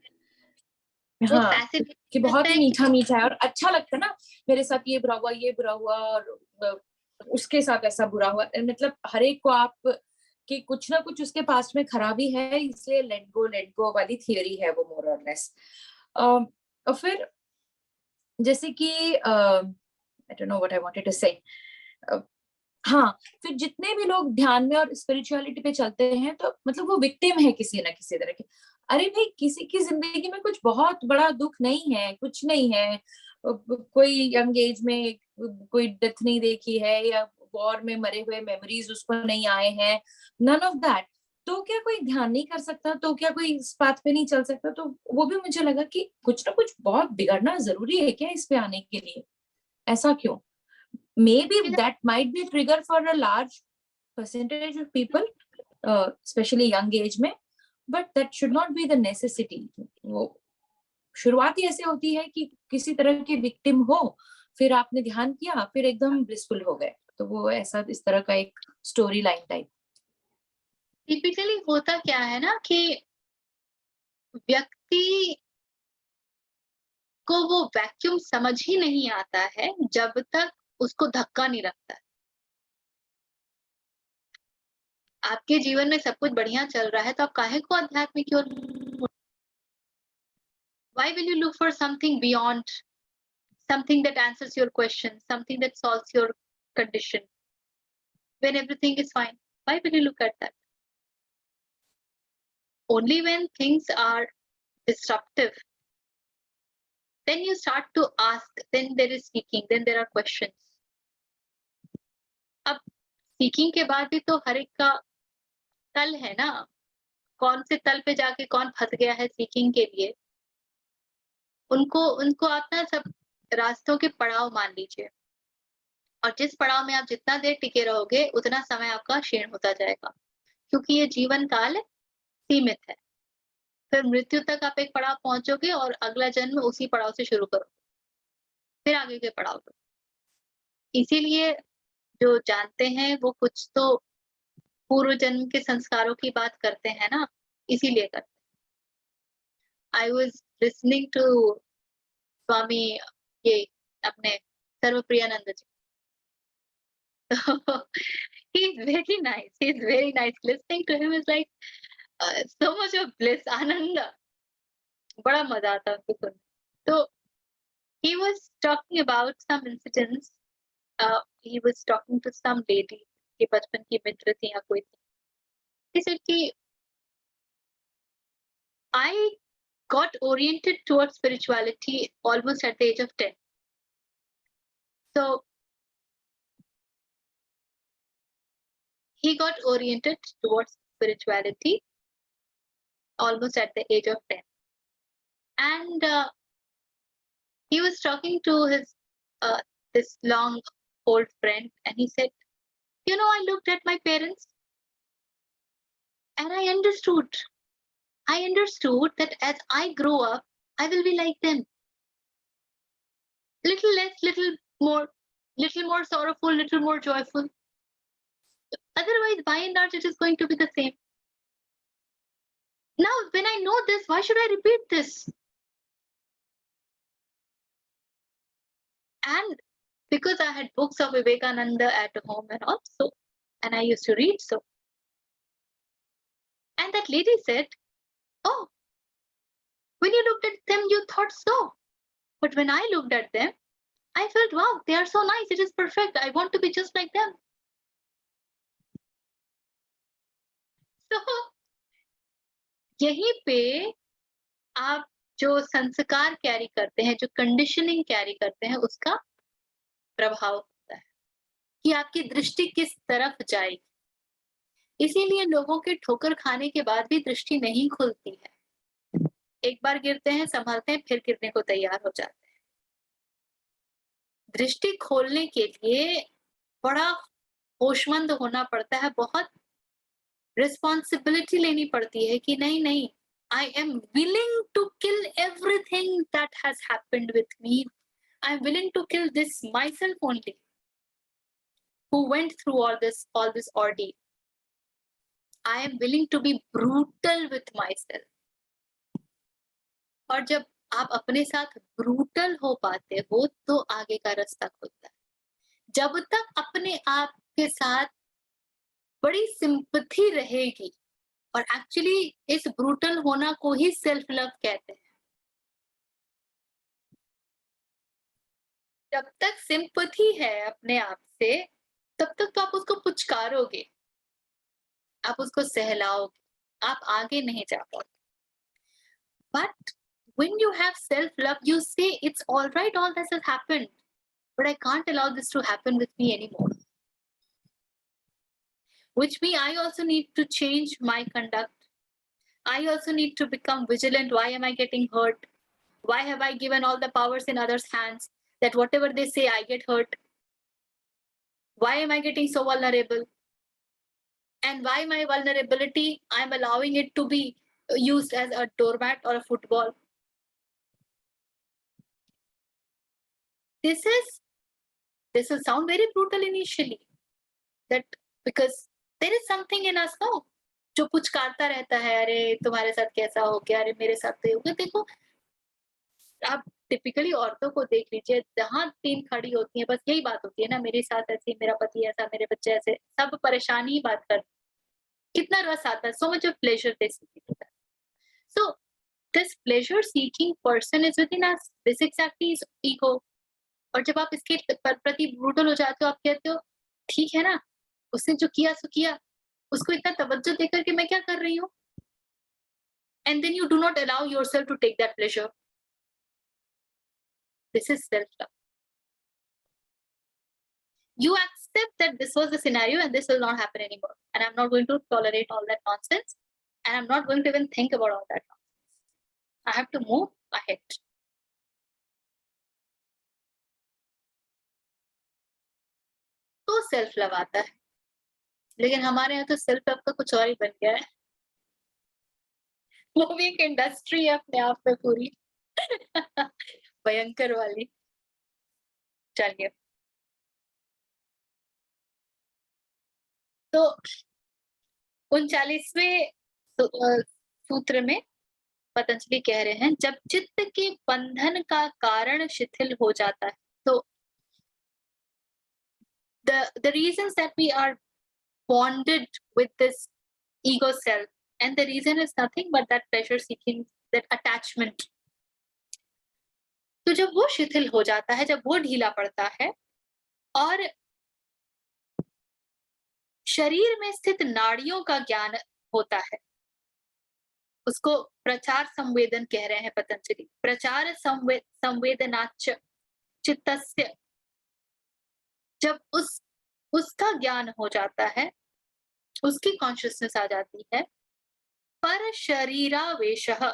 वो हाँ, कि फैसिनेटिंग बहुत लगता ही है मीठा कि मीठा है और अच्छा लगता है ना, मेरे साथ ये बुरा हुआ, ये बुरा हुआ, और उसके साथ ऐसा बुरा हुआ, मतलब हर एक को आप कि कुछ ना कुछ उसके पास्ट में खराबी है, इसलिए लेट गो वाली थियरी है वो, मोर और लेस। और फिर जैसे कि I don't know what I wanted to say, हाँ, फिर जितने भी लोग ध्यान में और स्पिरिचुअलिटी पे चलते हैं तो मतलब वो विक्टिम है किसी ना किसी तरह के। अरे भाई, किसी की जिंदगी में कुछ बहुत बड़ा दुख नहीं है, कुछ नहीं है, कोई यंग एज में कोई डेथ नहीं देखी है, या वॉर में मरे हुए मेमोरीज उसको नहीं आए हैं, नन ऑफ दैट। तो क्या कोई ध्यान नहीं कर सकता? तो क्या कोई इस बात पे नहीं चल सकता? तो वो भी मुझे लगा कि कुछ ना कुछ बहुत बिगड़ना जरूरी है क्या इस पे आने के लिए? ऐसा क्यों? Maybe that might be trigger for a large percentage of people, especially young age में, but that should not be the necessity. वो शुरुआत ही ऐसे होती है कि किसी तरह के विक्टिम हो, फिर आपने ध्यान किया, फिर एकदम ब्लिसफुल हो गए, तो वो ऐसा इस तरह का एक स्टोरी लाइन टाइप। टिपिकली होता क्या है ना कि व्यक्ति को वो वैक्यूम समझ ही नहीं आता है जब तक उसको धक्का नहीं लगता है। आपके जीवन में सब कुछ बढ़िया चल रहा है तो आप काहे को आध्यात्मिक की ओर, why will you look for something beyond, something that answers your question, something that solves your condition when everything is fine? Why will you look at that? Only when things are disruptive, then you start to ask, then there is seeking, then there are questions. अब seeking के बाद भी तो हर एक का तल है ना, कौन से तल पे जाके कौन फंस गया है सीकिंग के लिए, उनको उनको आप ना सब रास्तों के पड़ाव मान लीजिए, और जिस पड़ाव में आप जितना देर टिके रहोगे उतना समय आपका क्षीण होता जाएगा, क्योंकि ये जीवन काल सीमित है। फिर मृत्यु तक आप एक पड़ाव पहुंचोगे और अगला जन्म उसी पड़ाव से शुरू करो, फिर आगे के पड़ाव पे। इसीलिए जो जानते हैं वो कुछ तो पूर्व जन्म के संस्कारों की बात करते हैं ना, इसीलिए करते हैं। आई वाज लिसनिंग टू स्वामी ये अपने सर्वप्रियानंद जी। he's very nice. He's very nice. Listening to him is like so much of bliss, आनंद। बड़ा मजा आता है उनको सुन। तो he was talking about some incidents. He was talking to some lady कि बचपन की मित्र थी या कोई थी। He said कि I got oriented towards spirituality almost at the age of 10. So he got oriented towards spirituality almost at the age of 10. And he was talking to his this long old friend, and he said, you know, I looked at my parents and I understood that as I grow up, I will be like them. Little less, little more sorrowful, little more joyful. Otherwise, by and large, it is going to be the same. Now, when I know this, why should I repeat this? And because I had books of Vivekananda at home and also, and I used to read so. And that lady said, oh, when you looked at them, you thought so. But when I looked at them, I felt, wow, they are so nice. It is perfect. I want to be just like them. So, यहीं पे आप जो संस्कार carry करते हैं, जो conditioning carry करते हैं, उसका प्रभाव होता है कि आपकी दृष्टि किस तरफ जाएगी। इसीलिए लोगों के ठोकर खाने के बाद भी दृष्टि नहीं खुलती है। एक बार गिरते हैं, संभलते हैं, फिर गिरने को तैयार हो जाते हैं। दृष्टि खोलने के लिए बड़ा होशमंद होना पड़ता है, बहुत रिस्पॉन्सिबिलिटी लेनी पड़ती है कि नहीं नहीं, I am willing to kill everything that has happened with me. I am willing to kill this myself only, who went through all this ordeal. I am willing to be brutal with myself. और जब आप अपने साथ brutal हो पाते हो तो आगे का रास्ता खुलता है। जब तक अपने आप के साथ बड़ी सिंपैथी रहेगी, और एक्चुअली इस ब्रूटल होना को ही सेल्फ लव कहते हैं। जब तक सिंपैथी है अपने आप से, तब तक तो आप उसको पुचकारोगे, आप उसको सहलाओगे, आप आगे नहीं जा पाओगे। But when you have self-love, you say it's all right, all this has happened, but I can't allow this to happen with me anymore. Which means I also need to change my conduct. I also need to become vigilant. Why am I getting hurt? Why have I given all the powers in others' hands that whatever they say, I get hurt? Why am I getting so vulnerable? And why my vulnerability, I'm allowing it to be used as a doormat or a football? This will sound very brutal initially, that because there is something in us, no, जो पुचकारता रहता है, अरे तुम्हारे साथ कैसा हो गया, अरे मेरे साथ तो ये हो गया। देखो, आप टिपिकली औरतों को देख लीजिए, जहाँ 3 खड़ी होती हैं, बस यही बात होती है ना, मेरे साथ ऐसे, मेरा पति ऐसा, मेरे बच्चे ऐसे, सब परेशानी ही बात कर, कितना रस आता है, so much of pleasure they seek. So this pleasure seeking person is with in us, this exactly is ego. और जब आप इसके प्रति ब्रूटल हो जाते हो, आप कहते हो ठीक है ना, उसने जो किया सो किया, उसको इतना तवज्जो देकर के मैं क्या कर रही हूँ, and then you do not allow yourself to take that pleasure. This is self love. You accept that this was the scenario and this will not happen anymore, and I'm not going to tolerate all that nonsense, and I'm not going to even think about all that nonsense. I have to move ahead. तो self love आता है, लेकिन हमारे यहाँ तो self love का कुछ और ही बन गया है। वो भी एक इंडस्ट्री है अपने आप में पूरी। भयंकर वाली। चलिए, तो 39वें सूत्र में पतंजलि कह रहे हैं, जब चित्त के बंधन का कारण शिथिल हो जाता है, तो the reasons that we are bonded with this ego self, and the reason is nothing but that pleasure seeking, that attachment. तो जब वो शिथिल हो जाता है, जब वो ढीला पड़ता है, और शरीर में स्थित नाड़ियों का ज्ञान होता है, उसको प्रचार संवेदन कह रहे हैं पतंजलि। प्रचार संवेदनाच चित्तस्य, जब उसका ज्ञान हो जाता है, उसकी कॉन्शियसनेस आ जाती है, पर शरीरावेशः,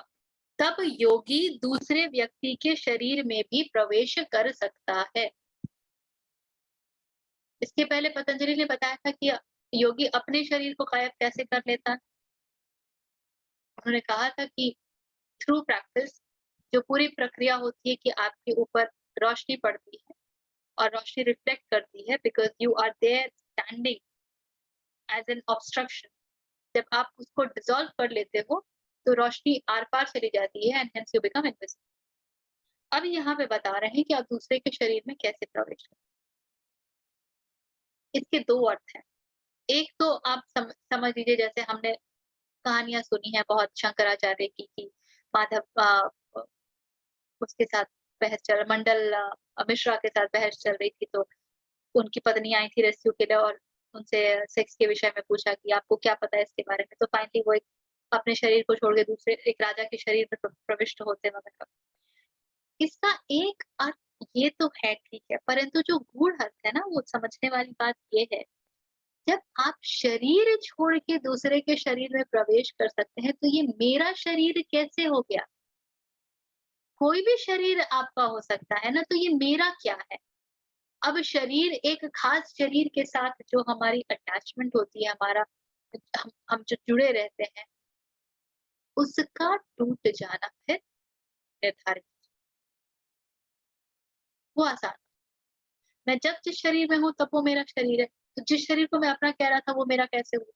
तब योगी दूसरे व्यक्ति के शरीर में भी प्रवेश कर सकता है। इसके पहले पतंजलि ने बताया था कि योगी अपने शरीर को कायब कैसे कर लेता है। उन्होंने कहा था कि थ्रू प्रैक्टिस जो पूरी प्रक्रिया होती है कि आपके ऊपर रोशनी पड़ती है और रोशनी रिफ्लेक्ट करती है, because you are there standing as an obstruction. जब आप उसको डिसॉल्व कर लेते हो तो रोशनी आर पार चली जाती है, and hence you become invisible. अब यहाँ पे बता रहे हैं कि आप दूसरे के शरीर में कैसे प्रवेश करें। इसके दो अर्थ हैं। एक तो आप समझ लीजिए, जैसे हमने कहानियां सुनी है बहुत शंकराचार्य की, कि माधव उसके साथ बहस चल, मंडल मिश्रा के साथ बहस चल रही थी, तो उनकी पत्नी आई थी रेस्क्यू के लिए और उनसे सेक्स के विषय में पूछा कि आपको क्या पता है इसके बारे में। तो फाइनली वो अपने शरीर को छोड़ के दूसरे एक राजा के शरीर में प्रविष्ट होते वगैरह। इसका एक अर्थ ये तो है, ठीक है, परंतु जो गूढ़ अर्थ है ना, वो समझने वाली बात ये है, जब आप शरीर छोड़ के दूसरे के शरीर में प्रवेश कर सकते हैं, तो ये मेरा शरीर कैसे हो गया? कोई भी शरीर आपका हो सकता है ना, तो ये मेरा क्या है? अब शरीर, एक खास शरीर के साथ जो हमारी अटैचमेंट होती है, हमारा हम जो जुड़े रहते हैं, उसका टूट जाना फिर निर्धारित, वो आसान। मैं जब जिस शरीर में हूँ तब वो मेरा शरीर है, तो जिस शरीर को मैं अपना कह रहा था वो मेरा कैसे हुआ?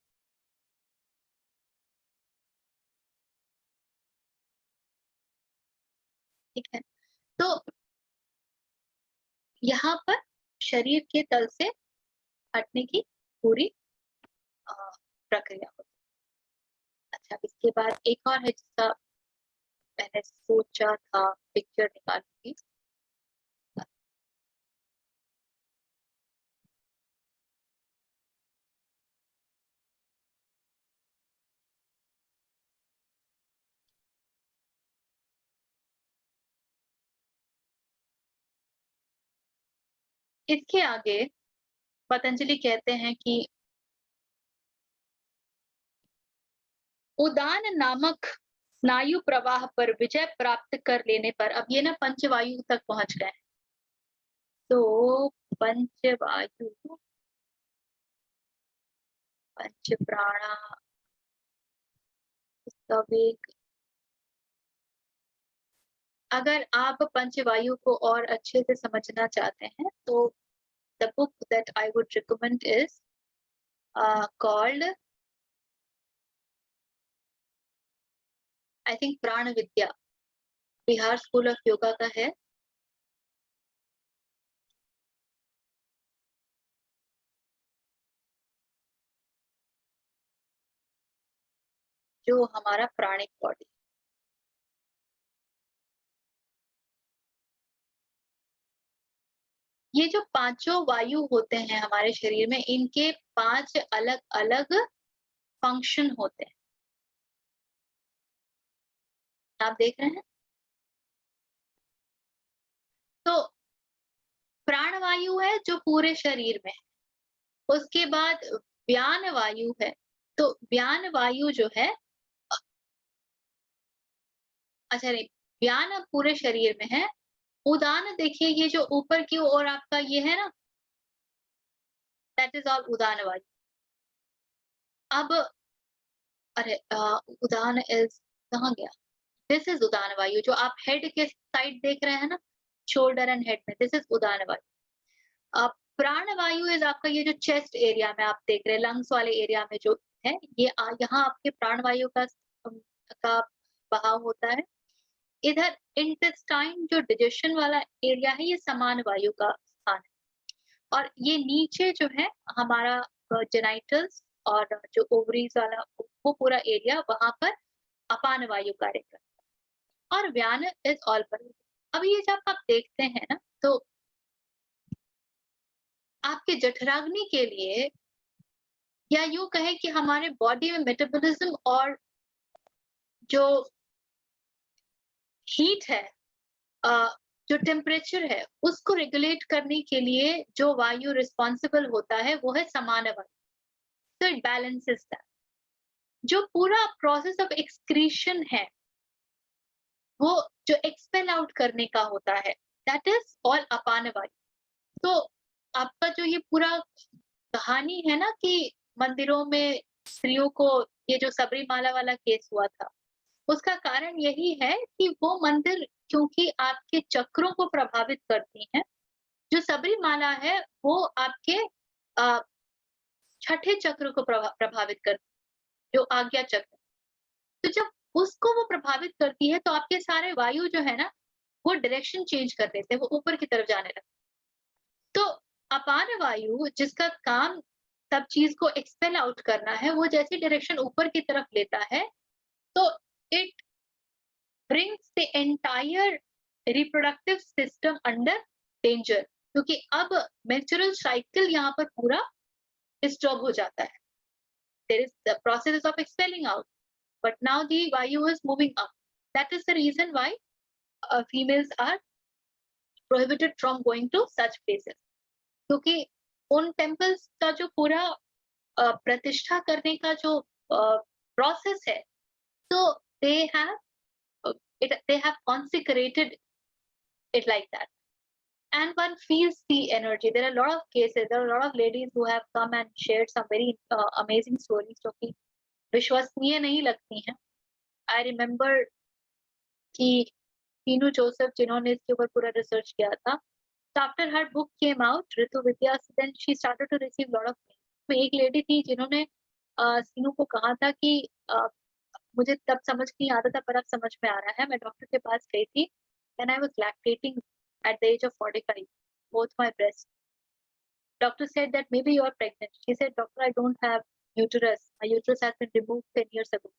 ठीक है, तो यहाँ पर शरीर के तल से हटने की पूरी प्रक्रिया होती है। अच्छा, इसके बाद एक और है जिसका मैंने सोचा था पिक्चर निकालूंगी। इसके आगे पतंजलि कहते हैं कि उदान नामक स्नायु प्रवाह पर विजय प्राप्त कर लेने पर, अब ये ना पंचवायु तक पहुंच गए। तो पंचवायु, पंच प्राणा, उसका वेग, अगर आप पंचवायु को और अच्छे से समझना चाहते हैं, तो the book that I would recommend is called I think प्राण विद्या बिहार स्कूल ऑफ योगा का है। जो हमारा प्राणिक बॉडी, ये जो पांचों वायु होते हैं हमारे शरीर में, इनके 5 अलग अलग फंक्शन होते हैं। आप देख रहे हैं? तो प्राण वायु है जो पूरे शरीर में है। उसके बाद व्यान वायु है। तो व्यान वायु जो है, अच्छा नहीं, व्यान अब पूरे शरीर में है। उदान देखिए, ये जो ऊपर की ओर आपका ये है ना, दैट इज ऑल उदान वायु। अब अरे उदान इज कहाँ गया? दिस इज उदान वायु, जो आप हेड के साइड देख रहे हैं ना, शोल्डर एंड हेड में, दिस इज उदान वायु। प्राण वायु इज आपका ये जो चेस्ट एरिया में आप देख रहे हैं, लंग्स वाले एरिया में जो है, ये यहाँ आपके प्राण वायु का बहाव होता है। इधर इंटेस्टाइन जो डाइजेशन वाला एरिया है, ये समान वायु का स्थान है। और ये नीचे जो है हमारा जेनाइटल्स और जो ओवरीज वाला वो पूरा एरिया, वहां पर अपान वायु कार्य करता है। और व्यान इज ऑल पर। अब ये जब आप देखते हैं ना, तो आपके जठराग्नि के लिए, या यूं कहें कि हमारे बॉडी में मेटाबॉलिज्म और जो हीट है, जो टेम्परेचर है, उसको रेगुलेट करने के लिए जो वायु रिस्पॉन्सिबल होता है वो है समान वायु। तो इट बैलेंसेस दैट। जो पूरा प्रोसेस ऑफ एक्सक्रीशन है, वो जो एक्सपेल आउट करने का होता है, दैट इज ऑल अपान वायु। तो आपका जो ये पूरा कहानी है ना कि मंदिरों में स्त्रियों को, ये जो सबरीमाला वाला केस हुआ था, उसका कारण यही है कि वो मंदिर क्योंकि आपके चक्रों को प्रभावित करती हैं। जो सबरीमाला है वो आपके छठे चक्र को प्रभावित करती है, जो आज्ञा चक्र। तो जब उसको वो प्रभावित करती है, तो आपके सारे वायु जो है ना, वो डायरेक्शन चेंज कर देते हैं, वो ऊपर की तरफ जाने लगते। तो अपान वायु जिसका काम सब चीज को एक्सपेल आउट करना है, वो जैसी डायरेक्शन ऊपर की तरफ लेता है, तो it brings the entire reproductive system under danger, क्योंकि अब menstrual cycle यहाँ पर पूरा disturb हो जाता है। There is the process of expelling out, but now the vayu is moving up. That is the reason why females are prohibited from going to such places, क्योंकि उन temples का जो पूरा प्रतिष्ठा करने का जो process है, तो they have consecrated it like that, and one feels the energy. There are a lot of cases, there are a lot of ladies who have come and shared some very amazing stories जो कि विश्वसनीय नहीं लगती हैं। I remember कि Tinu Joseph, जिन्होंने इसके ऊपर पूरा रिसर्च किया था, so after her book came out, Ritu Vidya, then she started to receive lot of mails. तो एक लेडी थी जिन्होंने सीनू को कहा था कि मुझे तब समझ नहीं आता था, पर अब समझ में आ रहा है। मैं डॉक्टर के पास गई थी and I was lactating at the age of 45, both my breasts. Doctor said that maybe you are pregnant. She said, doctor, I don't have uterus. My uterus has been removed 10 years ago,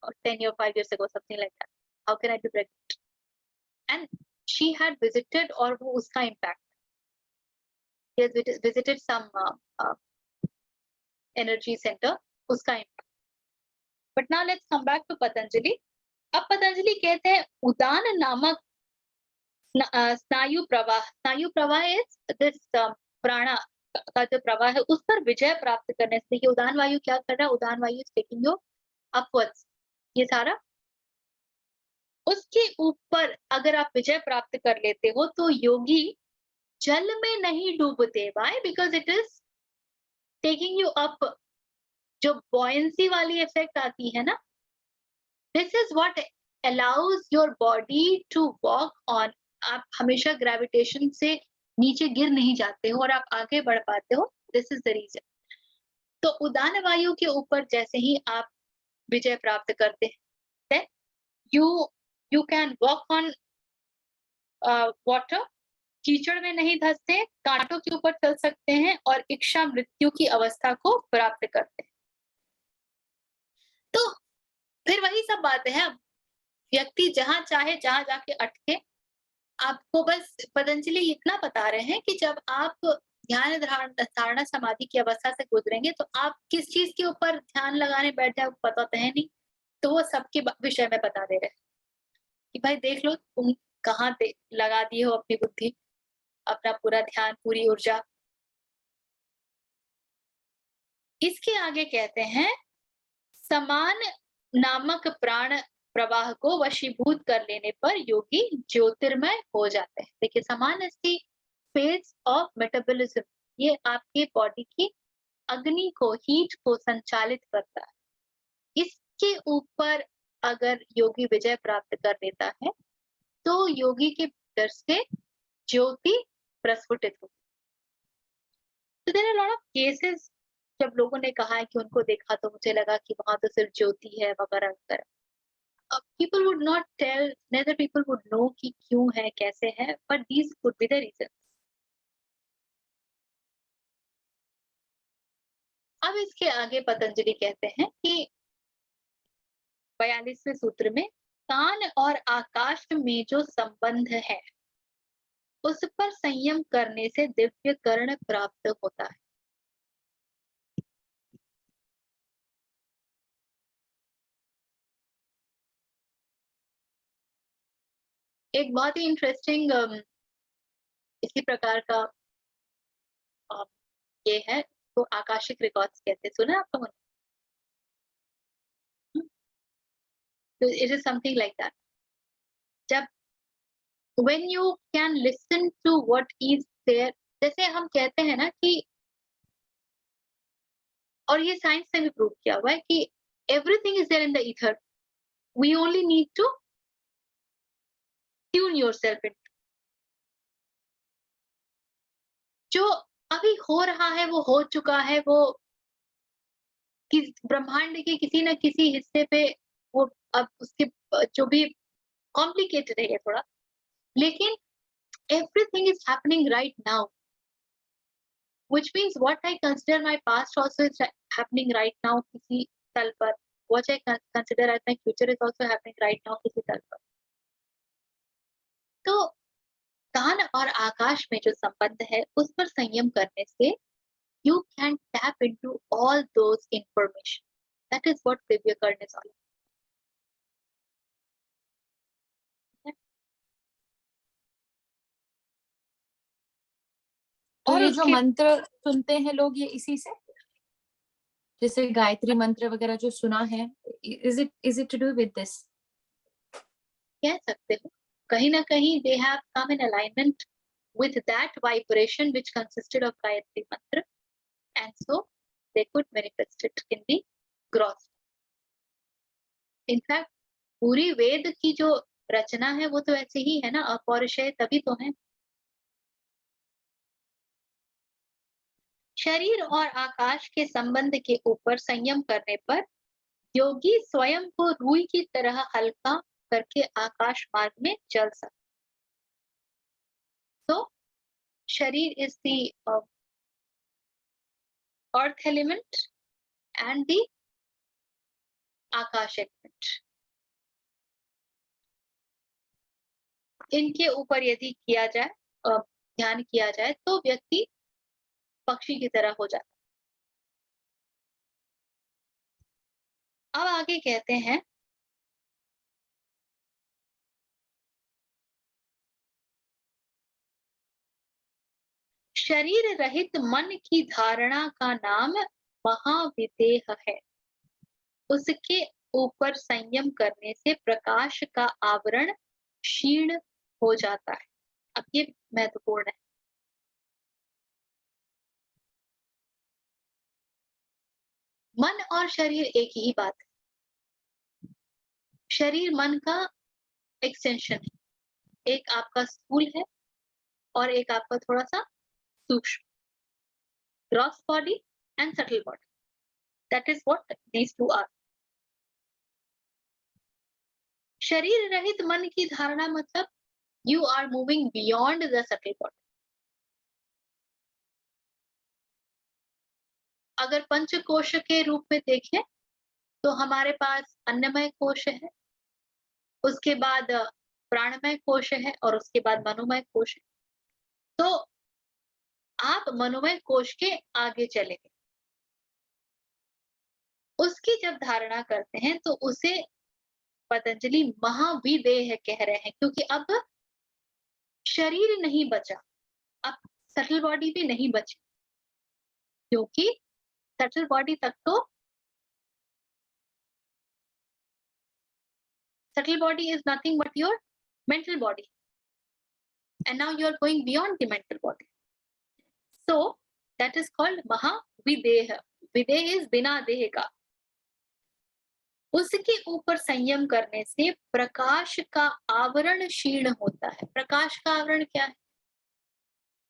or 10 or 5 years ago, something like that. How can I be pregnant? And she had visited, or wo uska impact. She has visited some energy center, uska impact. But now let's come back to Patanjali. अब पतंजलि कहते हैं उदान नामक स्नायु प्रवाह is this प्राणा का जो प्रवाह है, उस पर विजय प्राप्त करने से, देखिए उदान वायु क्या कर रहा है, उदान वायु इज टेकिंग यू अपवर्ड्स, ये सारा। उसके ऊपर अगर आप विजय प्राप्त कर लेते हो, तो योगी जल में नहीं डूबते। Why? Because it is taking you up. जो बॉयंसी वाली इफेक्ट आती है ना, this is what allows your body to walk on. आप हमेशा ग्रेविटेशन से नीचे गिर नहीं जाते हो और आप आगे बढ़ पाते हो। This is the reason. तो उदान वायु के ऊपर जैसे ही आप विजय प्राप्त करते हैं, you can walk on water, कीचड़ में नहीं धंसते, कांटों के ऊपर चल सकते हैं और इच्छा मृत्यु की अवस्था को प्राप्त करते हैं। तो फिर वही सब बातें हैं। व्यक्ति जहां चाहे जहां जाके अटके। आपको बस पतंजलि इतना बता रहे हैं कि जब आप ध्यान धारणा समाधि की अवस्था से गुजरेंगे तो आप किस चीज के ऊपर ध्यान लगाने बैठ जाए पता तो है नहीं, तो वो सबके विषय में बता दे रहे हैं कि भाई देख लो तुम कहाँ लगा दिए हो अपनी बुद्धि, अपना पूरा ध्यान, पूरी ऊर्जा। इसके आगे कहते हैं समान नामक प्राण प्रवाह को वशीभूत कर लेने पर योगी ज्योतिर्मय हो जाते हैं। देखिए समान इसकी फेज ऑफ मेटाबॉलिज्म, ये आपके बॉडी की अग्नि को, हीट को संचालित करता है। इसके ऊपर अगर योगी विजय प्राप्त कर लेता है तो योगी के भीतर से ज्योति प्रस्फुटित होती है। तो there are lot of cases जब लोगों ने कहा है कि उनको देखा तो मुझे लगा कि वहां तो सिर्फ ज्योति है वगैरह वगैरह। People would not tell, neither people would know कि क्यों है कैसे है, but these could be the reasons. अब इसके आगे पतंजलि कहते हैं कि 42वें सूत्र में कान और आकाश में जो संबंध है उस पर संयम करने से दिव्य कर्ण प्राप्त होता है। एक बहुत ही इंटरेस्टिंग इसी प्रकार का ये है तो आकाशिक रिकॉर्ड्स कहते हैं, सुना आप लोगों ने? तो it is something like that. जब when you can listen to what is there, जैसे हम कहते हैं ना कि, और ये साइंस से भी प्रूव किया हुआ है कि everything is there in the ether, we only need to tune yourself in. जो अभी हो रहा है वो हो चुका है, वो ब्रह्मांड के किसी न किसी हिस्से पे वो अब उसके जो भी कॉम्प्लिकेटेड है थोड़ा, लेकिन everything is happening right now, which means what I consider my past also is happening right now किसी तल पर, what I consider as my future is also happening right now किसी तल पर। तो कान और आकाश में जो संबंध है उस पर संयम करने से you can tap into all those information. That is what Divya Karna is all about. तो और ये जो मंत्र सुनते हैं लोग ये इसी से, जैसे गायत्री मंत्र वगैरह जो सुना है, is it to do with this? कह सकते हो कहीं ना कहीं they have come in alignment with that vibration which consisted of Gayatri mantra, and so they could manifest it in the gross. In fact पूरी वेद की जो रचना है वो तो ऐसे ही है ना, अपौरुषेय तभी तो है। शरीर और आकाश के संबंध के ऊपर संयम करने पर योगी स्वयं को रुई की तरह हल्का करके आकाश मार्ग में चल सकता। तो शरीर is the earth element and the Akash element. इनके ऊपर यदि किया जाए, ध्यान किया जाए तो व्यक्ति पक्षी की तरह हो जाता है। अब आगे कहते हैं शरीर रहित मन की धारणा का नाम महाविदेह है। उसके ऊपर संयम करने से प्रकाश का आवरण क्षीण हो जाता है। अब ये महत्वपूर्ण है। मन और शरीर एक ही बात है। शरीर मन का एक्सटेंशन है, एक आपका स्थूल है और एक आपका थोड़ा सा सूक्ष्म, gross body and subtle body, that is what these two are. शरीर रहित मन की धारणा मतलब you are moving beyond the subtle body. अगर पंच कोश के रूप में देखें तो हमारे पास अन्नमय कोश है, उसके बाद प्राणमय कोश है और उसके बाद मनोमय कोश है। तो आप मनोमय कोश के आगे चलेंगे, उसकी जब धारणा करते हैं तो उसे पतंजलि महाविदेह कह रहे हैं, क्योंकि अब शरीर नहीं बचा, अब सटल बॉडी भी नहीं बची, क्योंकि सटल बॉडी तक तो subtle body is nothing but your mental body, and now you are going beyond the mental body, so that is called महाविदेह। Videha is बिना देह का। उसके ऊपर संयम करने से प्रकाश का आवरण क्षीण होता है। प्रकाश का आवरण क्या है?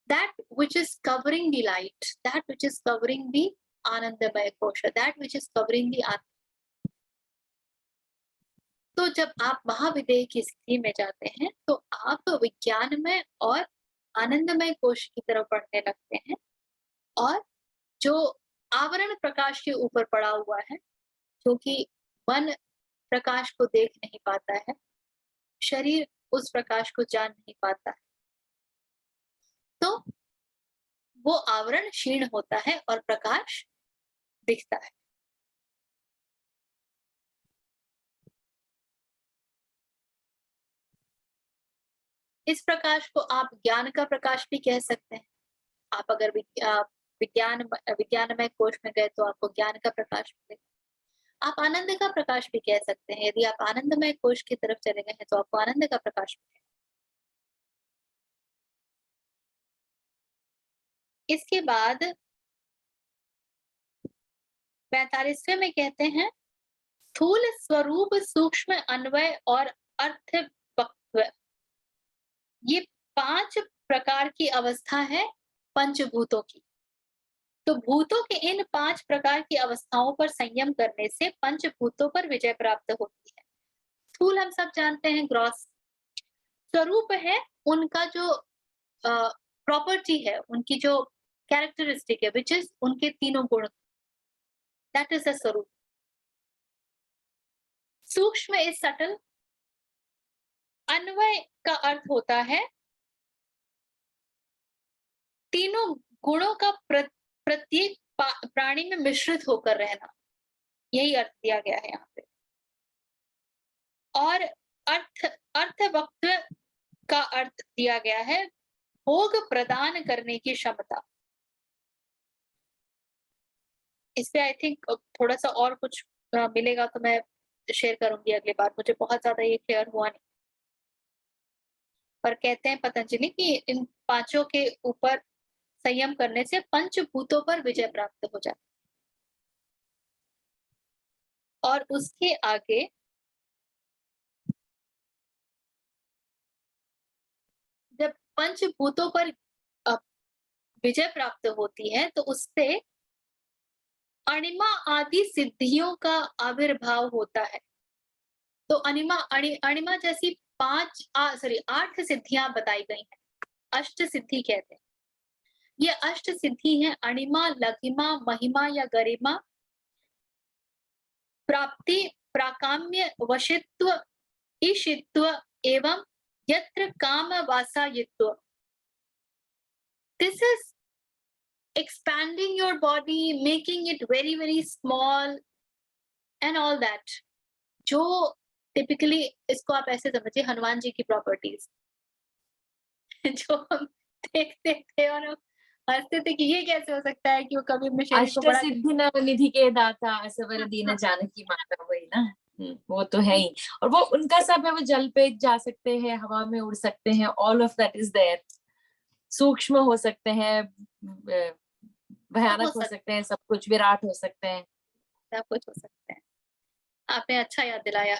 that which is covering the light, that which is covering the आनंदमय कोश, that which is covering the आत्मा। तो जब आप महाविदेह की स्थिति में जाते हैं तो आप विज्ञानमय और आनंदमय कोश की तरफ बढ़ने लगते हैं, और जो आवरण प्रकाश के ऊपर पड़ा हुआ है, क्योंकि मन प्रकाश को देख नहीं पाता है, शरीर उस प्रकाश को जान नहीं पाता है, तो वो आवरण क्षीण होता है और प्रकाश दिखता है। इस प्रकाश को आप ज्ञान का प्रकाश भी कह सकते हैं। आप अगर विज्ञानमय कोश में गए तो आपको ज्ञान का प्रकाश मिलेगा। आप आनंद का प्रकाश भी कह सकते हैं। यदि आप आनंदमय कोश की तरफ चले गए हैं तो आपको आनंद का प्रकाश मिलेगा। इसके बाद 45वें में कहते हैं स्थूल स्वरूप, सूक्ष्म अन्वय और अर्थ वक्तव्य। ये 5 प्रकार की अवस्था है पंचभूतों की। तो भूतों के इन 5 प्रकार की अवस्थाओं पर संयम करने से पंचभूतों पर विजय प्राप्त होती है। स्थूल हम सब जानते हैं, ग्रॉस। स्वरूप है उनका जो प्रॉपर्टी है, उनकी जो कैरेक्टरिस्टिक है, विच इज उनके तीनों गुण, दैट इज द स्वरूप। सूक्ष्म इज सटल। अन्वय का अर्थ होता है तीनों गुणों का प्रत्येक प्राणी में मिश्रित होकर रहना, यही अर्थ दिया गया है यहाँ पे। और अर्थवक्तव्य का अर्थ दिया गया है भोग प्रदान करने की क्षमता। इस पे आई थिंक थोड़ा सा और कुछ मिलेगा तो मैं शेयर करूंगी अगली बार, मुझे बहुत ज्यादा ये क्लियर हुआ नहीं। पर कहते हैं पतंजलि कि इन 5 के ऊपर संयम करने से पंचभूतों पर विजय प्राप्त हो जाती है। और उसके आगे जब पंचभूतों पर विजय प्राप्त होती है तो उससे अणिमा आदि सिद्धियों का आविर्भाव होता है। तो अणिमा जैसी 8 सिद्धियां बताई गई हैं, अष्ट सिद्धि कहते हैं। ये अष्ट सिद्धि हैं अणिमा, लघिमा, महिमा या गरिमा, प्राप्ति, प्राकाम्य, वशित्व, ईशित्व एवं यत्र काम वासायित्व। This is expanding your body, making it very very small and all that, जो टिपिकली इसको आप ऐसे समझिए हनुमान जी की प्रॉपर्टीज जो हम देखते थे और हंसते थे कि ये कैसे हो सकता है कि वो कभी अपने शरीर को बड़ा। अष्टसिद्धि निधि के दाता असवर दीन जानकी माता, वही ना। वो तो है ही। और वो उनका सब है, वो जल पे जा सकते हैं, हवा में उड़ सकते हैं, all of that is there. सूक्ष्म हो सकते हैं, भयानक हो सकते हैं, सब कुछ विराट हो सकते हैं, सब कुछ हो सकते हैं। आपने अच्छा याद दिलाया,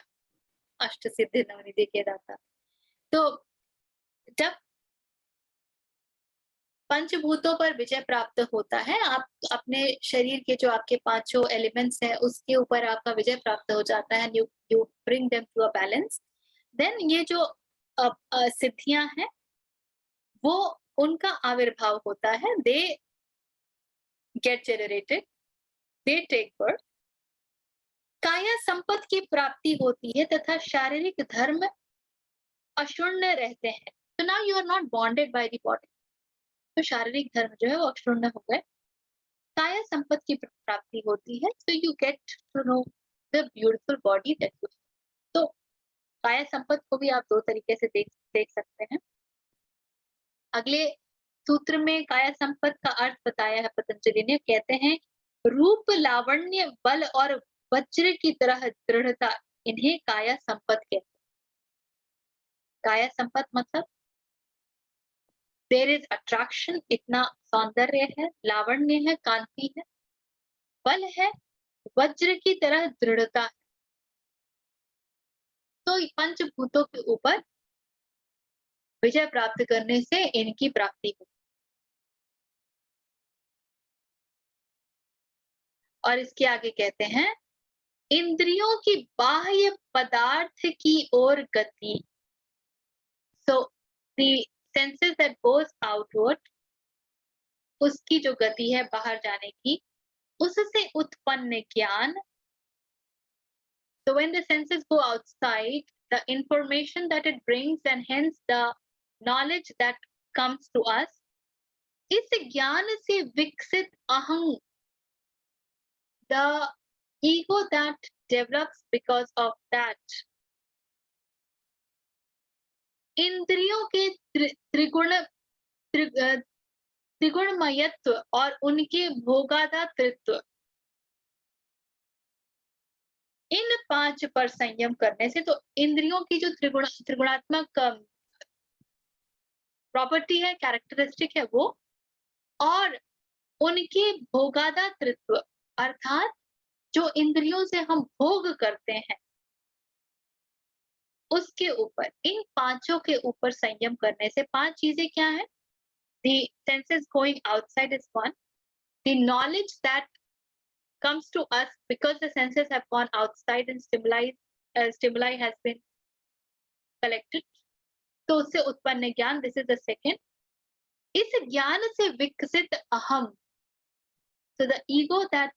अष्ट सिद्धि नवनिधि के दाता। तो जब पंचभूतों पर विजय प्राप्त होता है, आप अपने शरीर के जो आपके 5 एलिमेंट्स हैं उसके ऊपर आपका विजय प्राप्त हो जाता है, you bring them to a balance, then ये जो सिद्धियां हैं वो उनका आविर्भाव होता है, they get generated, they take birth. काया संपत्ति की प्राप्ति होती है तथा शारीरिक धर्म अक्षुण्ण रहते हैं। तो now you are not bonded by the body, तो शारीरिक धर्म जो है वो अक्षुण्ण हो गए। काया संपत्ति की प्राप्ति होती है, so you get to know the beautiful body that you. तो काया संपत्ति को भी आप दो तरीके से देख सकते हैं। अगले सूत्र में काया संपत्ति का अर्थ बताया है पतंजलि ने, कहते हैं रूप, लावण्य, बल और वज्र की तरह दृढ़ता, इन्हें काया संपत्ति कहते हैं। काया संपत्ति मतलब देयर इज अट्रैक्शन, इतना सौंदर्य है, लावण्य है, कांति है, बल है, वज्र की तरह दृढ़ता है। तो पंचभूतों के ऊपर विजय प्राप्त करने से इनकी प्राप्ति होती। और इसके आगे कहते हैं इंद्रियों की बाह्य पदार्थ की ओर गति। So the senses that goes outward, उसकी जो गति है बाहर जाने की, उससे उत्पन्न ज्ञान। So when the senses go outside, the information that it brings and hence the knowledge that comes to us, इस ज्ञान से विकसित अहं, the ego that develops because of that, इंद्रियों के त्रिगुणमयत्व और उनके भोगादातृत्व, इन पांच पर संयम करने से, तो इंद्रियों की जो त्रिगुणात्मक प्रॉपर्टी है, कैरेक्टरिस्टिक है वो, और उनके भोगादातृत्व अर्थात जो इंद्रियों से हम भोग करते हैं उसके ऊपर, इन पांचों के ऊपर संयम करने से, पांच चीजें क्या है? The senses going outside is one. The knowledge that comes to us because the senses have gone outside and stimuli has been collected, तो उससे उत्पन्न ज्ञान, this is the second. इस ज्ञान से विकसित अहम, so the ego that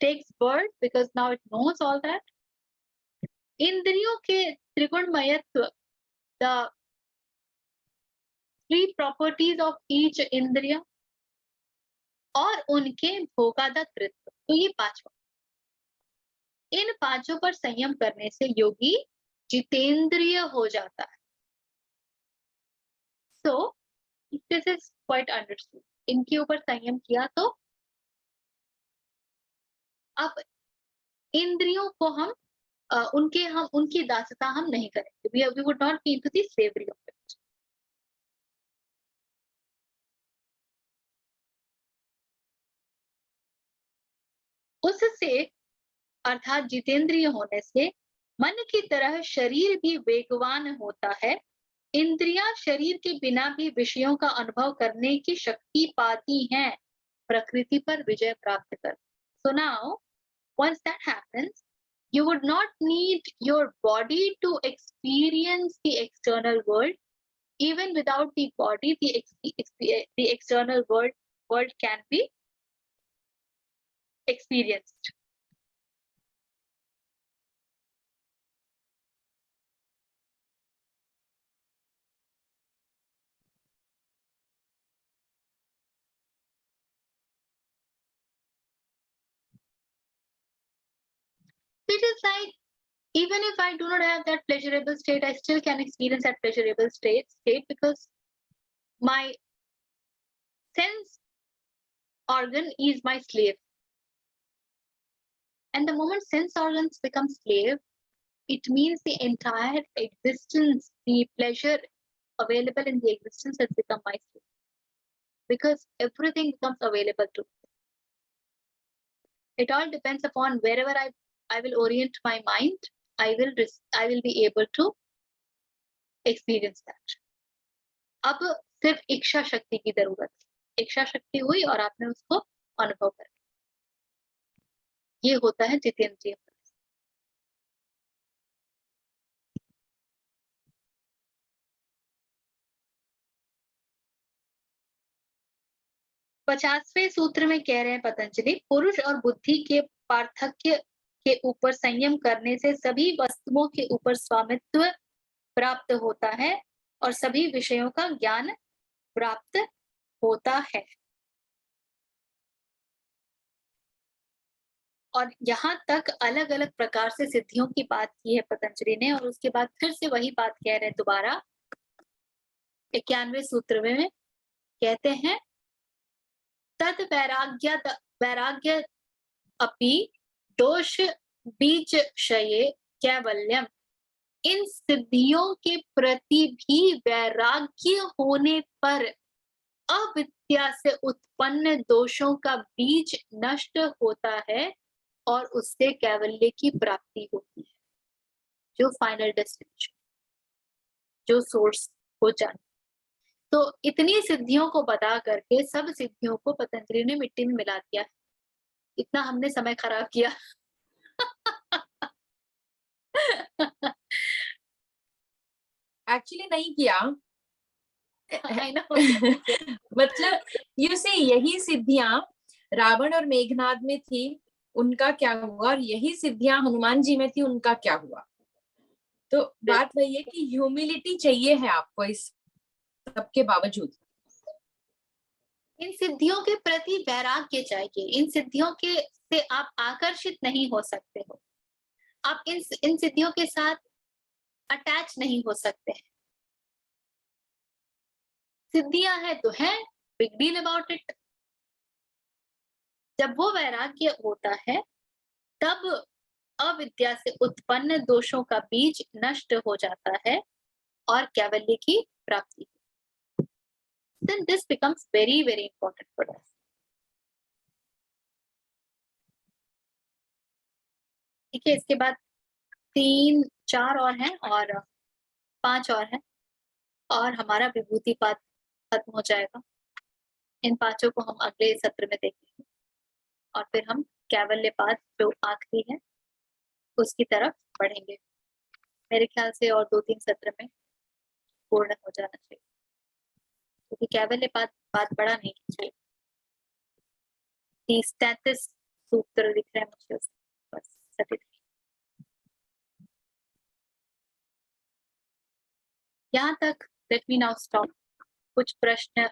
takes birth because now it knows all that. इंद्रियों के त्रिगुणमयत्व, the three properties of each इंद्रिय, और उनके भोगादातृत्व, तो ये पांचवा। इन पांचों पर संयम करने से योगी जितेंद्रिय हो जाता है। So this is quite understood. इनके ऊपर संयम किया तो अब इंद्रियों को हम उनकी दासता हम नहीं करेंगे। We would not be into the slavery of it. उससे अर्थात जितेंद्रिय होने से मन की तरह शरीर भी वेगवान होता है। इंद्रियां शरीर के बिना भी विषयों का अनुभव करने की शक्ति पाती हैं, प्रकृति पर विजय प्राप्त कर। So now, once that happens, you would not need your body to experience the external world. Even without the body, the external world can be experienced. It is like, even if I do not have that pleasurable state, I still can experience that pleasurable state because my sense organ is my slave. And the moment sense organs become slave, it means the entire existence, the pleasure available in the existence has become my slave. Because everything becomes available to me. It all depends upon wherever I will orient my mind, I will be able to experience that. अब सिर्फ इच्छा शक्ति की जरूरत है। इच्छा शक्ति हुई और आपने उसको अनुभव कर, ये होता है जितेंद्रिय। 50वें सूत्र में कह रहे हैं पतंजलि, पुरुष और बुद्धि के पार्थक्य के ऊपर संयम करने से सभी वस्तुओं के ऊपर स्वामित्व प्राप्त होता है और सभी विषयों का ज्ञान प्राप्त होता है। और यहाँ तक अलग अलग प्रकार से सिद्धियों की बात की है पतंजलि ने, और उसके बाद फिर से वही बात कह रहे हैं दोबारा 91वें सूत्र में कहते हैं, तद वैराग्य अपि दोष बीज क्षये कैवल्यम। इन सिद्धियों के प्रति भी वैराग्य होने पर अविद्या से उत्पन्न दोषों का बीज नष्ट होता है और उससे कैवल्य की प्राप्ति होती है, जो फाइनल डेस्टिनेशन, जो सोर्स हो जाना। तो इतनी सिद्धियों को बता करके सब सिद्धियों को पतंजलि ने मिट्टी में मिला दिया। इतना हमने समय खराब किया। एक्चुअली नहीं किया। I know. मतलब यू से यही सिद्धियां रावण और मेघनाद में थी, उनका क्या हुआ, और यही सिद्धियां हनुमान जी में थी, उनका क्या हुआ। तो बात वही है कि ह्यूमिलिटी चाहिए है आपको इस सबके बावजूद। इन सिद्धियों के प्रति वैराग्य चाहिए। इन सिद्धियों के से आप आकर्षित नहीं हो सकते हो, आप इन सिद्धियों के साथ अटैच नहीं हो सकते हैं। सिद्धियां हैं तो है, बिग डील अबाउट इट। जब वो वैराग्य होता है तब अविद्या से उत्पन्न दोषों का बीज नष्ट हो जाता है और कैवल्य की प्राप्ति। Then this becomes very very important for us. ठीक है, इसके बाद 3 4 और हैं और 5 और हैं और हमारा विभूति पाठ खत्म हो जाएगा। इन 5 को हम अगले सत्र में देखेंगे और फिर हम कैवल्य पाठ जो आखिरी है उसकी तरफ बढ़ेंगे। मेरे ख्याल से और 2-3 सत्र में पूर्ण हो जाना चाहिए, क्योंकि कैवल्य पाठ बड़ा नहीं चाहिए। 33 सूत्र दिख रहे हैं मुझे, बस 33। यहाँ तक लेट मी नाउ स्टॉप। कुछ प्रश्न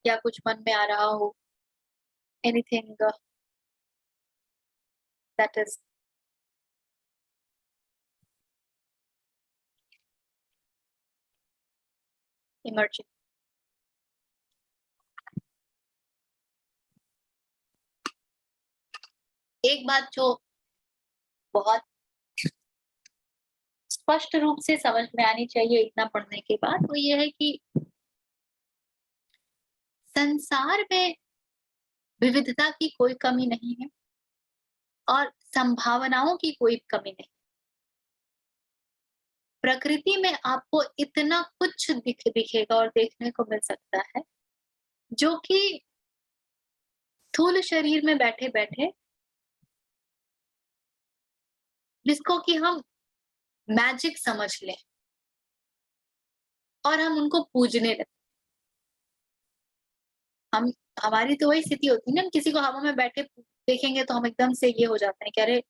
या कुछ मन में आ रहा हो, एनीथिंग दैट इज इमर्जिंग। एक बात जो बहुत स्पष्ट रूप से समझ में आनी चाहिए इतना पढ़ने के बाद, वो ये है कि संसार में विविधता की कोई कमी नहीं है और संभावनाओं की कोई कमी नहीं। प्रकृति में आपको इतना कुछ दिखेगा और देखने को मिल सकता है जो कि स्थूल शरीर में बैठे बैठे, जिसको कि हम मैजिक समझ लें और हम उनको पूजने लगते। हमारी तो वही स्थिति होती है ना, हम किसी को हवा में बैठे देखेंगे तो हम एकदम से ये हो जाते हैं कि अरे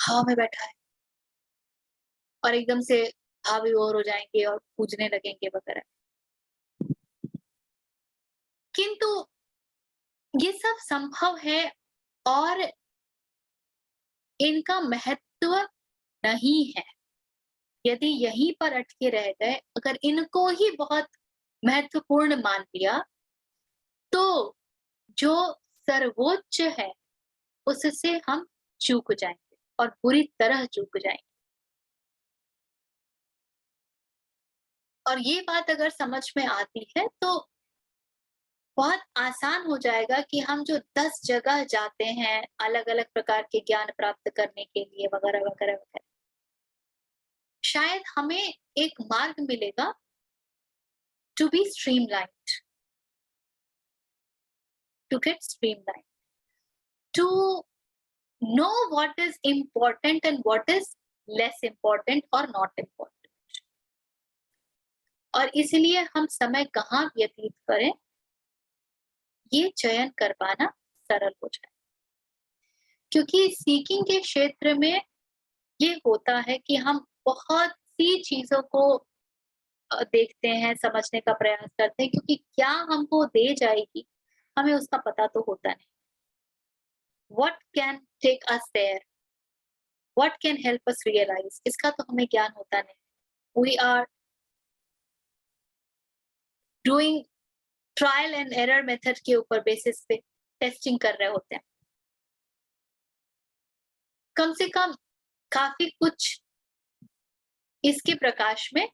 हवा में बैठा है, और एकदम से भाव विभोर हो जाएंगे और पूजने लगेंगे वगैरह। किंतु ये सब संभव है और इनका महत्व नहीं है। यदि यहीं पर अटके रह गए, अगर इनको ही बहुत महत्वपूर्ण मान लिया, तो जो सर्वोच्च है उससे हम चूक जाएंगे और बुरी तरह चूक जाएंगे। और ये बात अगर समझ में आती है तो बहुत आसान हो जाएगा कि हम जो 10 जगह जाते हैं अलग अलग प्रकार के ज्ञान प्राप्त करने के लिए वगैरह वगैरह वगैरह, शायद हमें एक मार्ग मिलेगा to be streamlined, to get streamlined, to know what is important and what is less important और नॉट इम्पोर्टेंट। और इसलिए हम समय कहाँ व्यतीत करें ये चयन कर पाना सरल हो जाए। क्योंकि सीकिंग के क्षेत्र में ये होता है कि हम बहुत सी चीजों को देखते हैं, समझने का प्रयास करते हैं, क्योंकि क्या हमको दे जाएगी, हमें उसका पता तो होता नहीं। What can take us there? What can help us realize? इसका तो हमें ज्ञान होता नहीं। We are doing trial and error method के ऊपर बेसिस पे टेस्टिंग कर रहे होते हैं। कम से कम काफी कुछ इसके प्रकाश में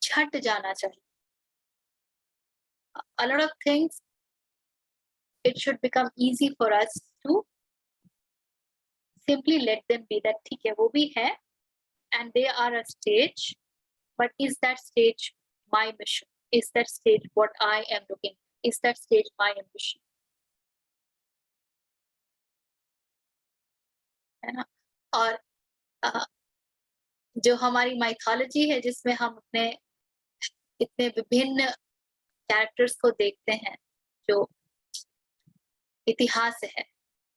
छट जाना चाहिए। A lot of things, it should become easy for us to simply let them be, that ठीक है वो भी है and they are a stage, but is that stage my mission? Is that stage what I am looking? Is that stage my ambition? है ना? और जो हमारी माइथोलॉजी है जिसमें हम अपने इतने विभिन्न कैरेक्टर्स को देखते हैं, जो इतिहास है,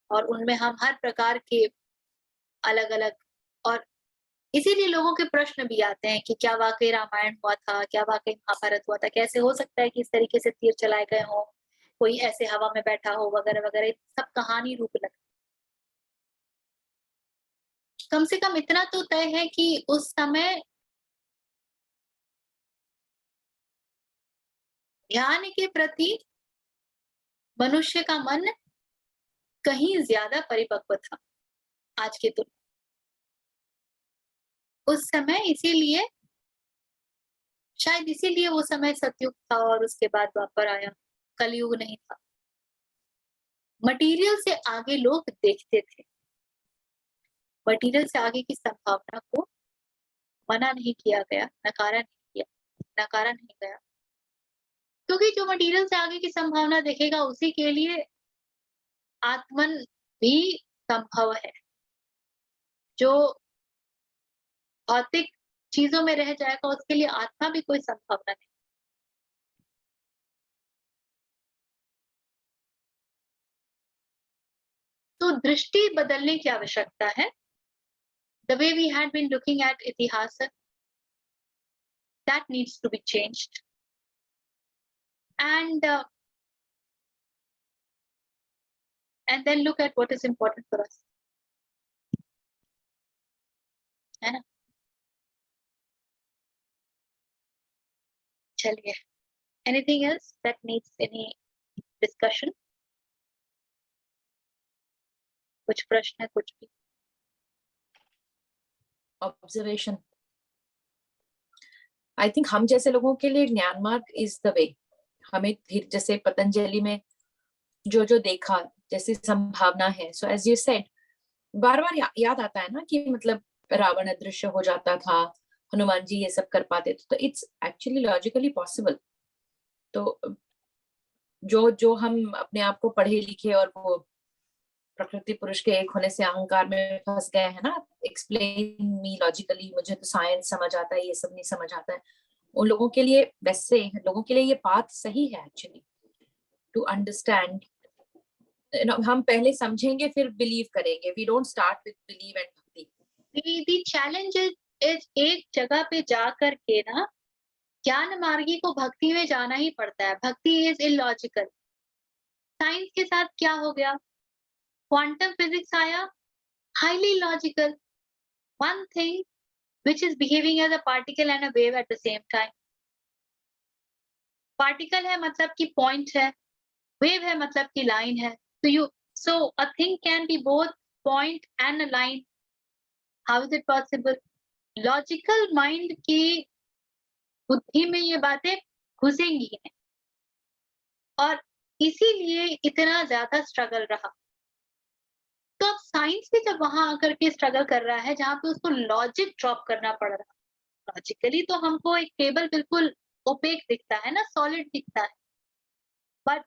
और उनमें हम हर प्रकार के अलग-अलग, और इसीलिए लोगों के प्रश्न भी आते हैं कि क्या वाकई रामायण हुआ था, क्या वाकई महाभारत हुआ था, कैसे हो सकता है कि इस तरीके से तीर चलाए गए हों, कोई ऐसे हवा में बैठा हो, वगैरह वगैरह, सब कहानी रूप लगता। कम से कम इतना तो तय है कि उस समय ध्यान के प्रति मनुष्य का मन कहीं ज्यादा परिपक्व था आज के तुलना। उस समय इसीलिए, शायद इसीलिए वो समय सतयुग था और उसके बाद द्वापर आया, कलयुग नहीं था। मटेरियल से आगे लोग देखते थे, मटेरियल से आगे की संभावना को मना नहीं किया गया, नकारा नहीं गया, क्योंकि जो मटेरियल से आगे की संभावना देखेगा उसी के लिए आत्मन भी संभव है। जो भौतिक चीजों में रह जाएगा उसके लिए आत्मा भी कोई संभावना नहीं। तो दृष्टि बदलने की आवश्यकता है। The way we had been looking at इतिहास, that needs to be changed, and then look at what is important for us, है ना? चलिए, anything else that needs any discussion? कुछ प्रश्न, कुछ भी ऑब्जर्वेशन। आई थिंक हम जैसे लोगों के लिए ज्ञान मार्ग इज द वे। हमें धीरे, जैसे पतंजलि में जो जो देखा, जैसी संभावना है, सो एज यू सेड, बार बार याद आता है ना कि मतलब रावण अदृश्य हो जाता था, हनुमान जी ये सब कर पाते थे, तो इट्स एक्चुअली लॉजिकली पॉसिबल। तो जो जो हम अपने आप को पढ़े लिखे और वो प्रकृति पुरुष के एक होने से अहंकार में फंस गए हैं ना, एक्सप्लेन मी लॉजिकली, मुझे तो साइंस समझ आता है, ये सब नहीं समझ आता है, उन लोगों के लिए, वैसे लोगों के लिए ये पाथ सही है एक्चुअली टू अंडरस्टैंड। हम पहले समझेंगे फिर बिलीव करेंगे। We don't start with believe and bhakti. the challenge is एक जगह पे जा करके ना ज्ञान मार्गी को भक्ति में जाना ही पड़ता है। भक्ति इज इलॉजिकल। साइंस के साथ क्या हो गया, क्वांटम फिजिक्स आया, highly logical, one thing which is behaving as a particle and a wave at the same time. Particle है मतलब कि पॉइंट है, वेव है मतलब कि लाइन है। So a thing can be both point and a line. How is it possible? Logical mind की बुद्धि में ये बातें घुसेंगी नहीं, और इसीलिए इतना ज्यादा स्ट्रगल रहा। तो अब साइंस भी जब वहां आकर के स्ट्रगल कर रहा है जहां पे उसको लॉजिक ड्रॉप करना पड़ रहा है। लॉजिकली तो हमको एक टेबल बिल्कुल ओपेक दिखता है ना, सॉलिड दिखता है, but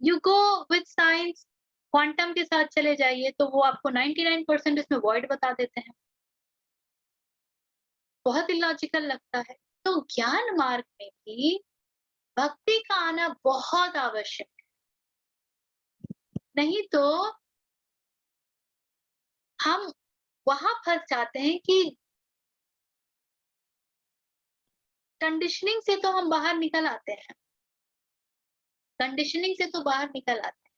you go with science, quantum के साथ चले जाइए तो वो आपको 99% इसमें वॉइड बता देते हैं। बहुत इलॉजिकल लगता है। तो ज्ञान मार्ग में भी भक्ति का आना बहुत आवश्यक है। नहीं तो हम वहां फंस जाते हैं कि कंडीशनिंग से तो हम बाहर निकल आते हैं, कंडीशनिंग से तो बाहर निकल आते हैं,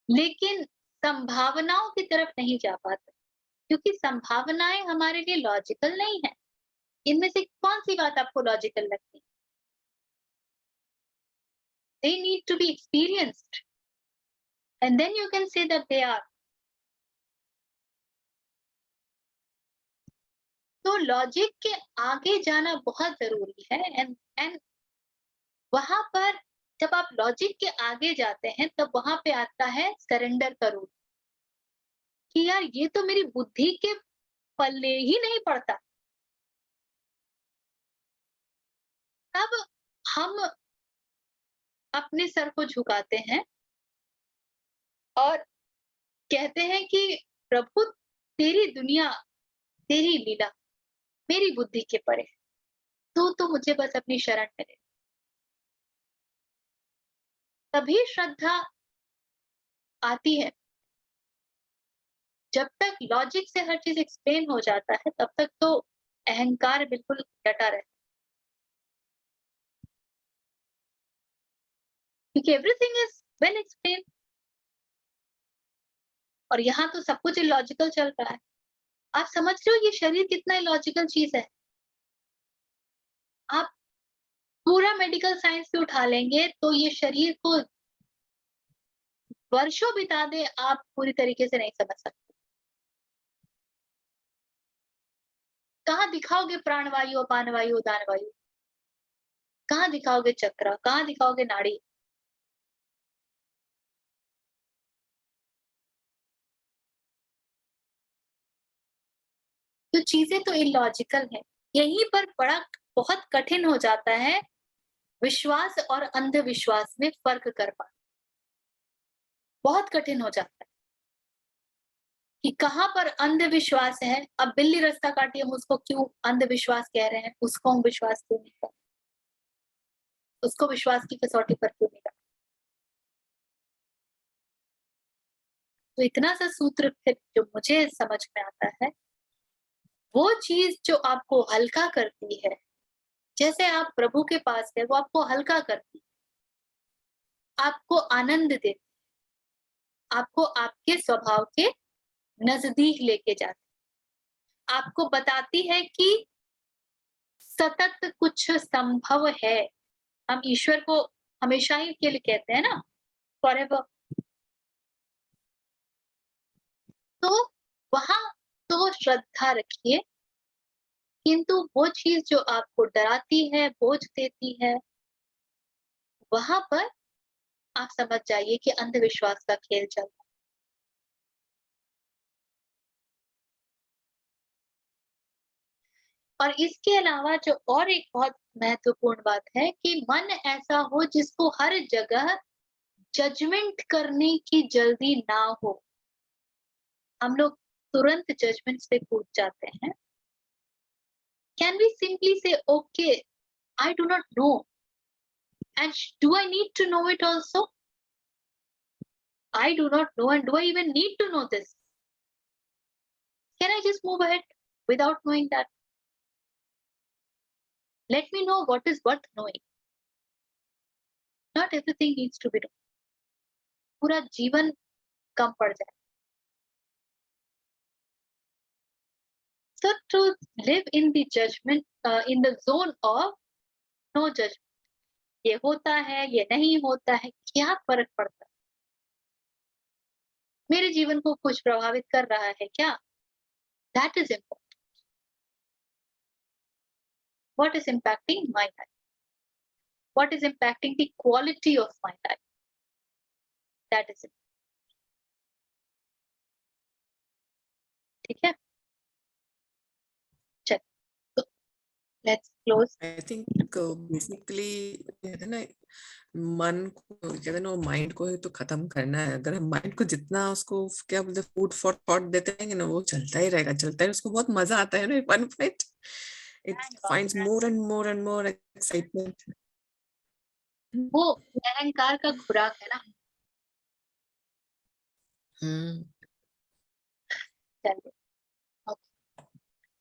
लेकिन संभावनाओं की तरफ नहीं जा पाते, क्योंकि संभावनाएं हमारे लिए लॉजिकल नहीं है। इनमें से कौन सी बात आपको लॉजिकल लगती है? They need to be experienced, and then you can say that they are. तो लॉजिक के आगे जाना बहुत जरूरी है, एंड वहां पर जब आप लॉजिक के आगे जाते हैं तब वहां पे आता है सरेंडर करो, कि यार ये तो मेरी बुद्धि के पल्ले ही नहीं पड़ता। तब हम अपने सर को झुकाते हैं और कहते हैं कि प्रभु तेरी दुनिया, तेरी लीला मेरी बुद्धि के परे है, तू तो मुझे बस अपनी शरण में ले। तभी श्रद्धा आती है। जब तक लॉजिक से हर चीज एक्सप्लेन हो जाता है तब तक तो अहंकार बिल्कुल डटा रहता है, क्योंकि एवरीथिंग इज वेल एक्सप्लेन। और यहाँ तो सब कुछ इलॉजिकल चल रहा है। आप समझ रहे हो ये शरीर कितना इलॉजिकल चीज है? आप पूरा मेडिकल साइंस भी उठा लेंगे तो ये शरीर को वर्षों बिता दे, आप पूरी तरीके से नहीं समझ सकते। कहाँ दिखाओगे प्राणवायु, अपान वायु, उदान वायु? कहाँ दिखाओगे चक्र? कहाँ दिखाओगे नाड़ी? तो चीजें तो इलॉजिकल है। यहीं पर बड़ा बहुत कठिन हो जाता है विश्वास और अंधविश्वास में फर्क कर पाना। बहुत कठिन हो जाता है कि कहाँ पर अंधविश्वास है। अब बिल्ली रास्ता काटी, हम उसको क्यों अंधविश्वास कह रहे हैं? उसको हम विश्वास क्यों नहीं कर, उसको विश्वास की कसौटी पर क्यों नहीं कर? तो इतना सा सूत्र फिर जो मुझे समझ में आता है, वो चीज जो आपको हल्का करती है, जैसे आप प्रभु के पास गए, वो आपको हल्का करती है, आपको आनंद देती, आपको आपके स्वभाव के नजदीक लेके जाती, आपको बताती है कि सतत कुछ संभव है। हम ईश्वर को हमेशा ही के लिए कहते हैं ना, फॉरएवर। तो वहां तो श्रद्धा रखिए, किंतु वो चीज जो आपको डराती है, बोझ देती है, वहां पर आप समझ जाइए कि अंधविश्वास का खेल चल रहा है। और इसके अलावा जो और एक बहुत महत्वपूर्ण बात है कि मन ऐसा हो जिसको हर जगह जजमेंट करने की जल्दी ना हो। हम लोग तुरंत जजमेंट्स पे कूद जाते हैं। Can we simply say okay, I do not know, and do I need to know it also? I do not know, and do I even need to know this? Can I just move ahead without knowing that? Let me know what is worth knowing. Not everything needs to be known. पूरा जीवन कम पड़ जाए। So to live in the judgment, in the zone of no judgment, ये होता है, ये नहीं होता है, क्या फर्क पड़ता है? मेरे जीवन को कुछ प्रभावित कर रहा है क्या? That is important. What is impacting my life? What is impacting the quality of my life? That is it. ठीक है? चल, तो let's close. I think basically कहते हैं ना, मन को कहते हैं ना, वो माइंड को ही तो खत्म करना है। अगर हम माइंड को जितना उसको क्या बोलते हैं फूड फॉर थॉट देते रहेंगे ना, वो चलता ही रहेगा, चलता है। उसको बहुत मजा आता है ना, one point it finds more and more excitement. वो अहंकार का खुराक है ना। हम्म चलिए, okay.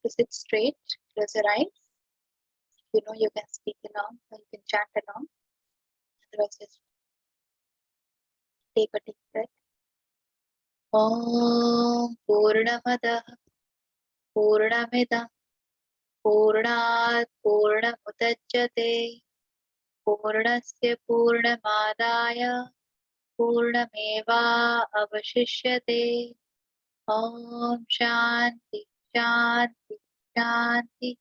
So sit straight, close your eyes. You know you can speak along or you can chant along. Otherwise, just take a deep breath. Om Purnamada Purnamida Purnat Purnamudachyate Purnasya Purnamadaya Purnameva Avashishyate. Om Shanti Shanti Shanti.